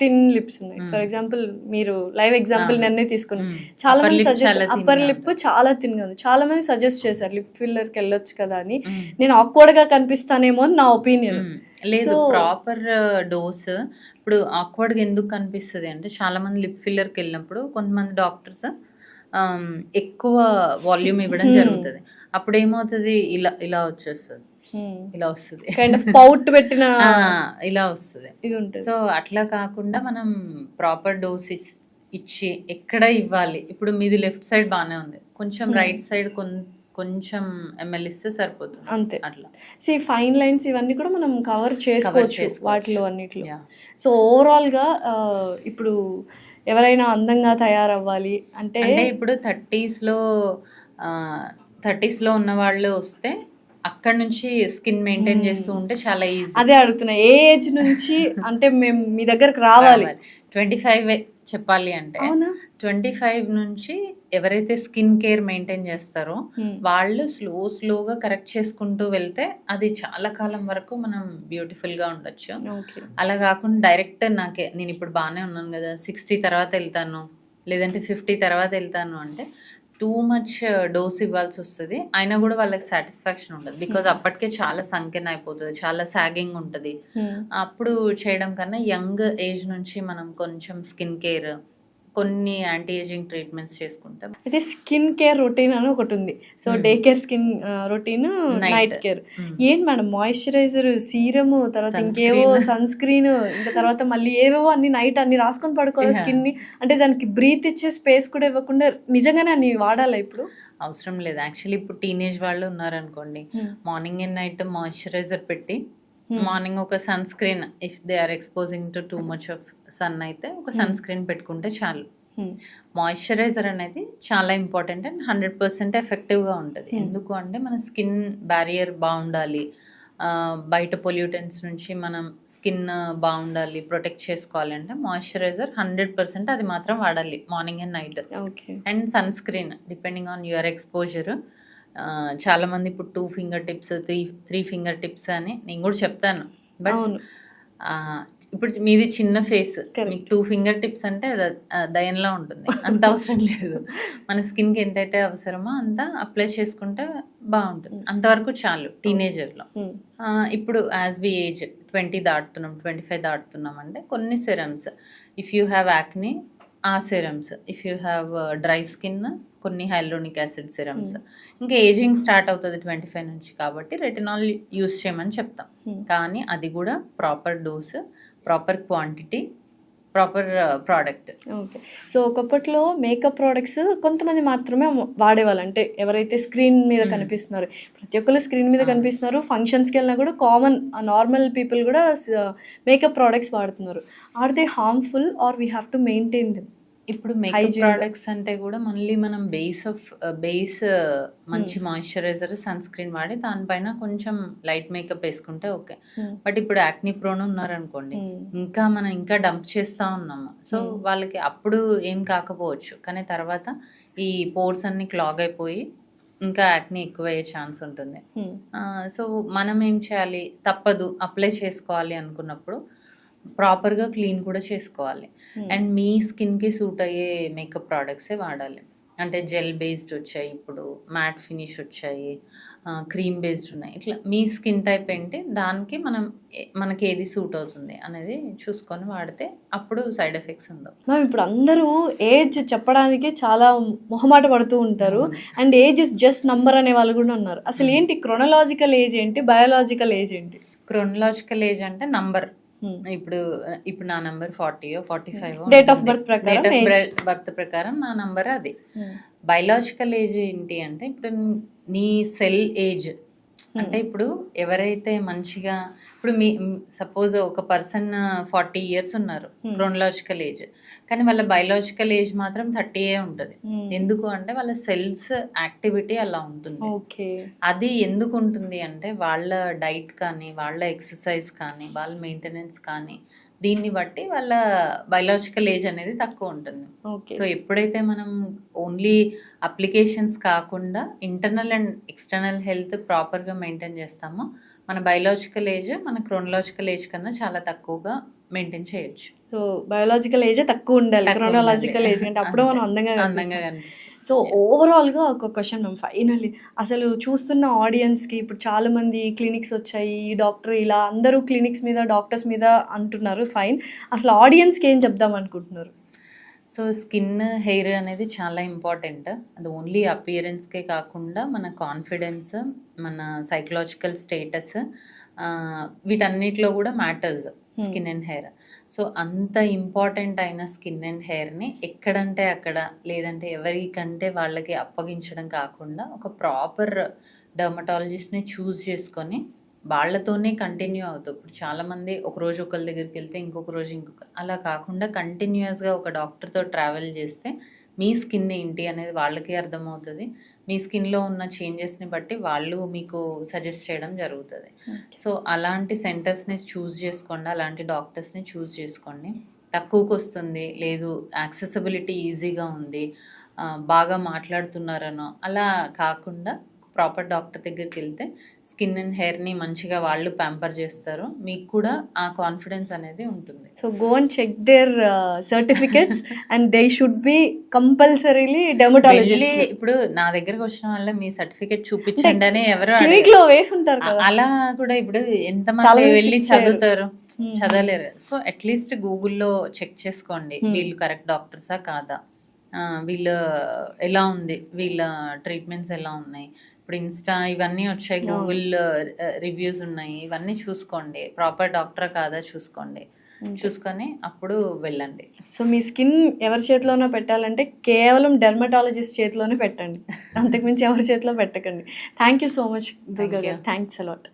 థిన్ లిప్స్ ఉన్నాయి. ఫర్ ఎగ్జాంపుల్ మీరు లైవ్ ఎగ్జాంపుల్ నన్నే తీసుకుని, చాలా మంది సజెస్ట్, అప్పర్ లిప్ చాలా థిన్ గా ఉంది, చాలా మంది సజెస్ట్ చేశారు లిప్ ఫిల్లర్కి వెళ్ళొచ్చు కదా అని. నేను ఆక్వర్డ్ గా కనిపిస్తానేమో అని నా ఒపీనియన్. లేదు, ప్రాపర్ డోస్. ఇప్పుడు ఆక్వర్డ్గా ఎందుకు కనిపిస్తుంది అంటే చాలా మంది లిప్ ఫిల్లర్కి వెళ్ళినప్పుడు కొంతమంది డాక్టర్స్ ఎక్కువ వాల్యూమ్ ఇవ్వడం జరుగుతుంది, అప్పుడు ఏమవుతుంది, ఇలా ఇలా వచ్చేస్తుంది, ఇలా వస్తుంది, పౌట్ పెట్టిన ఇలా వస్తుంది. సో అట్లా కాకుండా మనం ప్రాపర్ డోస్ ఇచ్చి ఎక్కడ ఇవ్వాలి. ఇప్పుడు మీది లెఫ్ట్ సైడ్ బాగానే ఉంది, కొంచెం రైట్ సైడ్ కొంచెం ml ఇస్తే సరిపోతుంది అంతే. అట్లా ఫైన్ లైన్స్ ఇవన్నీ కూడా మనం కవర్ చేసుకోవచ్చు వాటిలో అన్నిట్లో. సో ఓవరాల్గా ఇప్పుడు ఎవరైనా అందంగా తయారవ్వాలి అంటే ఇప్పుడు 30s లో ఉన్న వాళ్ళు వస్తే అక్కడ నుంచి స్కిన్ మెయింటైన్ చేస్తూ ఉంటే చాలా ఈజీ. అదే అడుగుతున్నా, ఏ ఏజ్ నుంచి అంటే మేము మీ దగ్గరకు రావాలి? 25 చెప్పాలి అంటే అవునా? 25 నుంచి ఎవరైతే స్కిన్ కేర్ మెయింటైన్ చేస్తారో వాళ్ళు స్లోగా కరెక్ట్ చేసుకుంటూ వెళ్తే అది చాలా కాలం వరకు మనం బ్యూటిఫుల్గా ఉండొచ్చు. ఓకే. అలా కాకుండా డైరెక్ట్ నేను ఇప్పుడు బాగానే ఉన్నాను కదా 60 తర్వాత వెళ్తాను లేదంటే 50 తర్వాత వెళ్తాను అంటే టూ మచ్ డోస్ ఇవ్వాల్సి వస్తుంది. అయినా కూడా వాళ్ళకి సాటిస్ఫాక్షన్ ఉండదు. బికాజ్ అప్పటికే చాలా సంకెన్ అయిపోతుంది, చాలా సాగింగ్ ఉంటుంది. అప్పుడు చేయడం కన్నా యంగ్ ఏజ్ నుంచి మనం కొంచెం స్కిన్ కేర్, కొన్ని యాంటీ ఏజింగ్ ట్రీట్మెంట్స్ చేసుకుంటాం. అయితే స్కిన్ కేర్ రొటీన్ అని ఒకటి ఉంది. So day care, skin routine, night care. ఏంటి మేడం, మాయిశ్చరైజర్, సీరము, తర్వాత ఇంకేవో సన్ స్క్రీన్, ఇంకా తర్వాత మళ్ళీ ఏవేవో అన్ని నైట్ అన్ని రాసుకొని పడుకోవాలి స్కిన్ ని. అంటే దానికి బ్రీత్ ఇచ్చే స్పేస్ కూడా ఇవ్వకుండా నిజంగానే అన్ని వాడాలా ఇప్పుడు? అవసరం లేదు. యాక్చువల్లీ ఇప్పుడు టీనేజ్ వాళ్ళు ఉన్నారనుకోండి, మార్నింగ్ అండ్ నైట్ మాయిశ్చరైజర్ పెట్టి మార్నింగ్ ఒక sunscreen, if they are exposing to too much of sun అయితే ఒక సన్ స్క్రీన్ పెట్టుకుంటే చాలు. మాయిశ్చరైజర్ అనేది చాలా ఇంపార్టెంట్ అండ్ 100% ఎఫెక్టివ్గా ఉంటుంది. ఎందుకు అంటే మన స్కిన్ బ్యారియర్ బాగుండాలి, బయట పొల్యూటెంట్స్ నుంచి మనం స్కిన్ బాగుండాలి, ప్రొటెక్ట్ చేసుకోవాలి అంటే మాయిశ్చరైజర్ 100% అది మాత్రం వాడాలి morning and night. And sunscreen depending on your exposure. చాలామంది ఇప్పుడు 2 ఫింగర్ టిప్స్, 3 ఫింగర్ టిప్స్ అని నేను కూడా చెప్తాను. బట్ ఇప్పుడు మీది చిన్న ఫేస్, మీకు 2 ఫింగర్ టిప్స్ అంటే దయంలా ఉంటుంది. అంత అవసరం లేదు. మన స్కిన్కి ఎంతైతే అవసరమో అంత అప్లై చేసుకుంటే బాగుంటుంది. అంతవరకు చాలు టీనేజర్లో. ఇప్పుడు యాజ్ వి ఏజ్ 20 దాటుతున్నాం, 25 దాటుతున్నాం అంటే కొన్ని సెరమ్స్, ఇఫ్ యూ హ్యావ్ యాక్ని ఆ serums, if you have dry skin కొన్ని హైలోనిక్ యాసిడ్ సిరమ్స్. ఇంకా ఏజింగ్ స్టార్ట్ అవుతుంది 25 నుంచి కాబట్టి రెటినాల్ యూస్ చేయమని చెప్తాం. కానీ అది కూడా proper dose, proper quantity, proper product. Okay. So ఒకప్పట్లో మేకప్ ప్రోడక్ట్స్ కొంతమంది మాత్రమే వాడేవాళ్ళు. అంటే ఎవరైతే స్క్రీన్ మీద కనిపిస్తున్నారు, ప్రతి ఒక్కరు స్క్రీన్ మీద కనిపిస్తున్నారు, ఫంక్షన్స్కి వెళ్ళినా కూడా కామన్ నార్మల్ పీపుల్ కూడా మేకప్ ప్రోడక్ట్స్ వాడుతున్నారు. Are they harmful or we have to maintain them? ఇప్పుడు మేకప్ ప్రోడక్ట్స్ అంటే కూడా మళ్ళీ మనం బేస్ మంచి మాయిశ్చరైజర్, సన్ స్క్రీన్ వాడి దానిపైన కొంచెం లైట్ మేకప్ వేసుకుంటే ఓకే. బట్ ఇప్పుడు యాక్ని ప్రోన్ ఉన్నారనుకోండి, ఇంకా డంప్ చేస్తూ ఉన్నాము. సో వాళ్ళకి అప్పుడు ఏం కాకపోవచ్చు, కానీ తర్వాత ఈ పోర్స్ అన్ని క్లాగ్ అయిపోయి ఇంకా యాక్ని ఎక్కువ అయ్యే ఛాన్స్ ఉంటుంది. సో మనం ఏం చేయాలి, తప్పదు అప్లై చేసుకోవాలి అనుకున్నప్పుడు ప్రాపర్గా క్లీన్ కూడా చేసుకోవాలి. అండ్ మీ స్కిన్కి సూట్ అయ్యే మేకప్ ప్రోడక్ట్సే వాడాలి. అంటే జెల్ బేస్డ్ వచ్చాయి, ఇప్పుడు మ్యాట్ ఫినిష్ వచ్చాయి, క్రీమ్ బేస్డ్ ఉన్నాయి. ఇట్లా మీ స్కిన్ టైప్ ఏంటి, దానికి మనకి ఏది సూట్ అవుతుంది అనేది చూసుకొని వాడితే అప్పుడు సైడ్ ఎఫెక్ట్స్ ఉండవు. మ్యామ్ ఇప్పుడు అందరూ ఏజ్ చెప్పడానికి చాలా మొహమాట పడుతూ ఉంటారు. And age is just number అనే వాళ్ళు కూడా ఉన్నారు. అసలు ఏంటి క్రొనలాజికల్ ఏజ్ ఏంటి, బయోలాజికల్ ఏజ్ ఏంటి? క్రొనలాజికల్ ఏజ్ అంటే నంబర్. ఇప్పుడు నా నంబర్ 40 45 డేట్ ఆఫ్ బర్త్ ప్రకారం నా నంబర్ అది. బయలాజికల్ ఏజ్ ఏంటి అంటే ఇప్పుడు నీ సెల్ ఏజ్. అంటే ఇప్పుడు ఎవరైతే మంచిగా, ఇప్పుడు సపోజ్ ఒక పర్సన్ 40 years ఉన్నారు క్రోనలాజికల్ ఏజ్, కానీ వాళ్ళ బయలాజికల్ ఏజ్ మాత్రం 30 ఉంటుంది. ఎందుకు అంటే వాళ్ళ సెల్స్ యాక్టివిటీ అలా ఉంటుంది. అది ఎందుకు ఉంటుంది అంటే వాళ్ళ డైట్ కానీ, వాళ్ళ ఎక్సర్సైజ్ కానీ, వాళ్ళ మెయింటెనెన్స్ కానీ, దీన్ని బట్టి వాళ్ళ బయలాజికల్ ఏజ్ అనేది తక్కువ ఉంటుంది. సో ఎప్పుడైతే మనం ఓన్లీ అప్లికేషన్స్ కాకుండా ఇంటర్నల్ అండ్ ఎక్స్టర్నల్ హెల్త్ ప్రాపర్గా మెయింటైన్ చేస్తామో మన బయలాజికల్ ఏజ్ మన క్రోనలాజికల్ ఏజ్ కన్నా చాలా తక్కువగా మెయింటైన్ చేయొచ్చు. సో బయోలాజికల్ ఏజే తక్కువ ఉండాలి, క్రోనలాజికల్ ఏజ్ అంటే అప్పుడు మనం అందంగా కనిపిస్తాం. సో ఓవరాల్గా ఒక క్వశ్చన్ మ్యామ్, ఫైనల్లీ అసలు చూస్తున్న ఆడియన్స్కి ఇప్పుడు చాలామంది క్లినిక్స్ వచ్చాయి, ఈ డాక్టర్ ఇలా అందరూ క్లినిక్స్ మీద, డాక్టర్స్ మీద అంటున్నారు, ఫైన్. అసలు ఆడియన్స్కి ఏం చెప్దాం అనుకుంటున్నారు? సో స్కిన్, హెయిర్ అనేది చాలా ఇంపార్టెంట్. అది ఓన్లీ అపియరెన్స్కే కాకుండా మన కాన్ఫిడెన్స్, మన సైకలాజికల్ స్టేటస్, వీటన్నిటిలో కూడా matters skin and hair. So అంత ఇంపార్టెంట్ అయిన స్కిన్ అండ్ హెయిర్ని ఎక్కడంటే అక్కడ, లేదంటే ఎవరికంటే వాళ్ళకి అప్పగించడం కాకుండా ఒక ప్రాపర్ డర్మటాలజిస్ట్ని చూస్ చేసుకొని వాళ్ళతోనే కంటిన్యూ అవుతాం. ఇప్పుడు చాలామంది ఒకరోజు ఒకరి దగ్గరికి వెళ్తే ఇంకొక రోజు అలా కాకుండా కంటిన్యూస్గా ఒక డాక్టర్తో ట్రావెల్ చేస్తే మీ స్కిన్ ఏంటి అనేది వాళ్ళకి అర్థమవుతుంది. మీ స్కిన్లో ఉన్న చేంజెస్ని బట్టి వాళ్ళు మీకు సజెస్ట్ చేయడం జరుగుతుంది. సో అలాంటి సెంటర్స్ని చూస్ చేసుకోండి, అలాంటి డాక్టర్స్ని చూస్ చేసుకోండి. తక్కువకి వస్తుంది, లేదు యాక్సెసిబిలిటీ ఈజీగా ఉంది, బాగా మాట్లాడుతున్నారనో అలా కాకుండా ప్రాపర్ డాక్టర్ దగ్గరికి వెళ్తే స్కిన్ అండ్ హెయిర్ని మంచిగా వాళ్ళు ప్యాంపర్ చేస్తారు, మీకు కూడా ఆ కాన్ఫిడెన్స్ అనేది ఉంటుంది. So go and check their certificates and they should be compulsorily dermatologist. వెళ్ళి ఇప్పుడు నా దగ్గరకు వచ్చిన వల్ల మీ సర్టిఫికేట్ చూపించండి అని ఎవరు క్లినిక్ లో వేసి ఉంటారు కదా. అలా కూడా ఇప్పుడు చాలా ఎంతమంది మంది వెళ్ళి check చేయరు. చదువుతారు, చదవలేరు. సో అట్లీస్ట్ గూగుల్లో చెక్ చేసుకోండి వీళ్ళు కరెక్ట్ డాక్టర్సా కాదా, వీళ్ళు ఎలా ఉంది, వీళ్ళ ట్రీట్మెంట్స్ ఎలా ఉన్నాయి. ఇప్పుడు ఇన్స్టా ఇవన్నీ వచ్చాయి, గూగుల్ రివ్యూస్ ఉన్నాయి, ఇవన్నీ చూసుకోండి, ప్రాపర్ డాక్టర్ కాదా చూసుకోండి, చూసుకొని అప్పుడు వెళ్ళండి. సో మీ స్కిన్ ఎవరి చేతిలోనో పెట్టాలంటే కేవలం డెర్మటాలజిస్ట్ చేతిలోనే పెట్టండి, అంతకుమించి ఎవరి చేతిలో పెట్టకండి. Thank you so much Durga గారు, థ్యాంక్స్ అలాట్.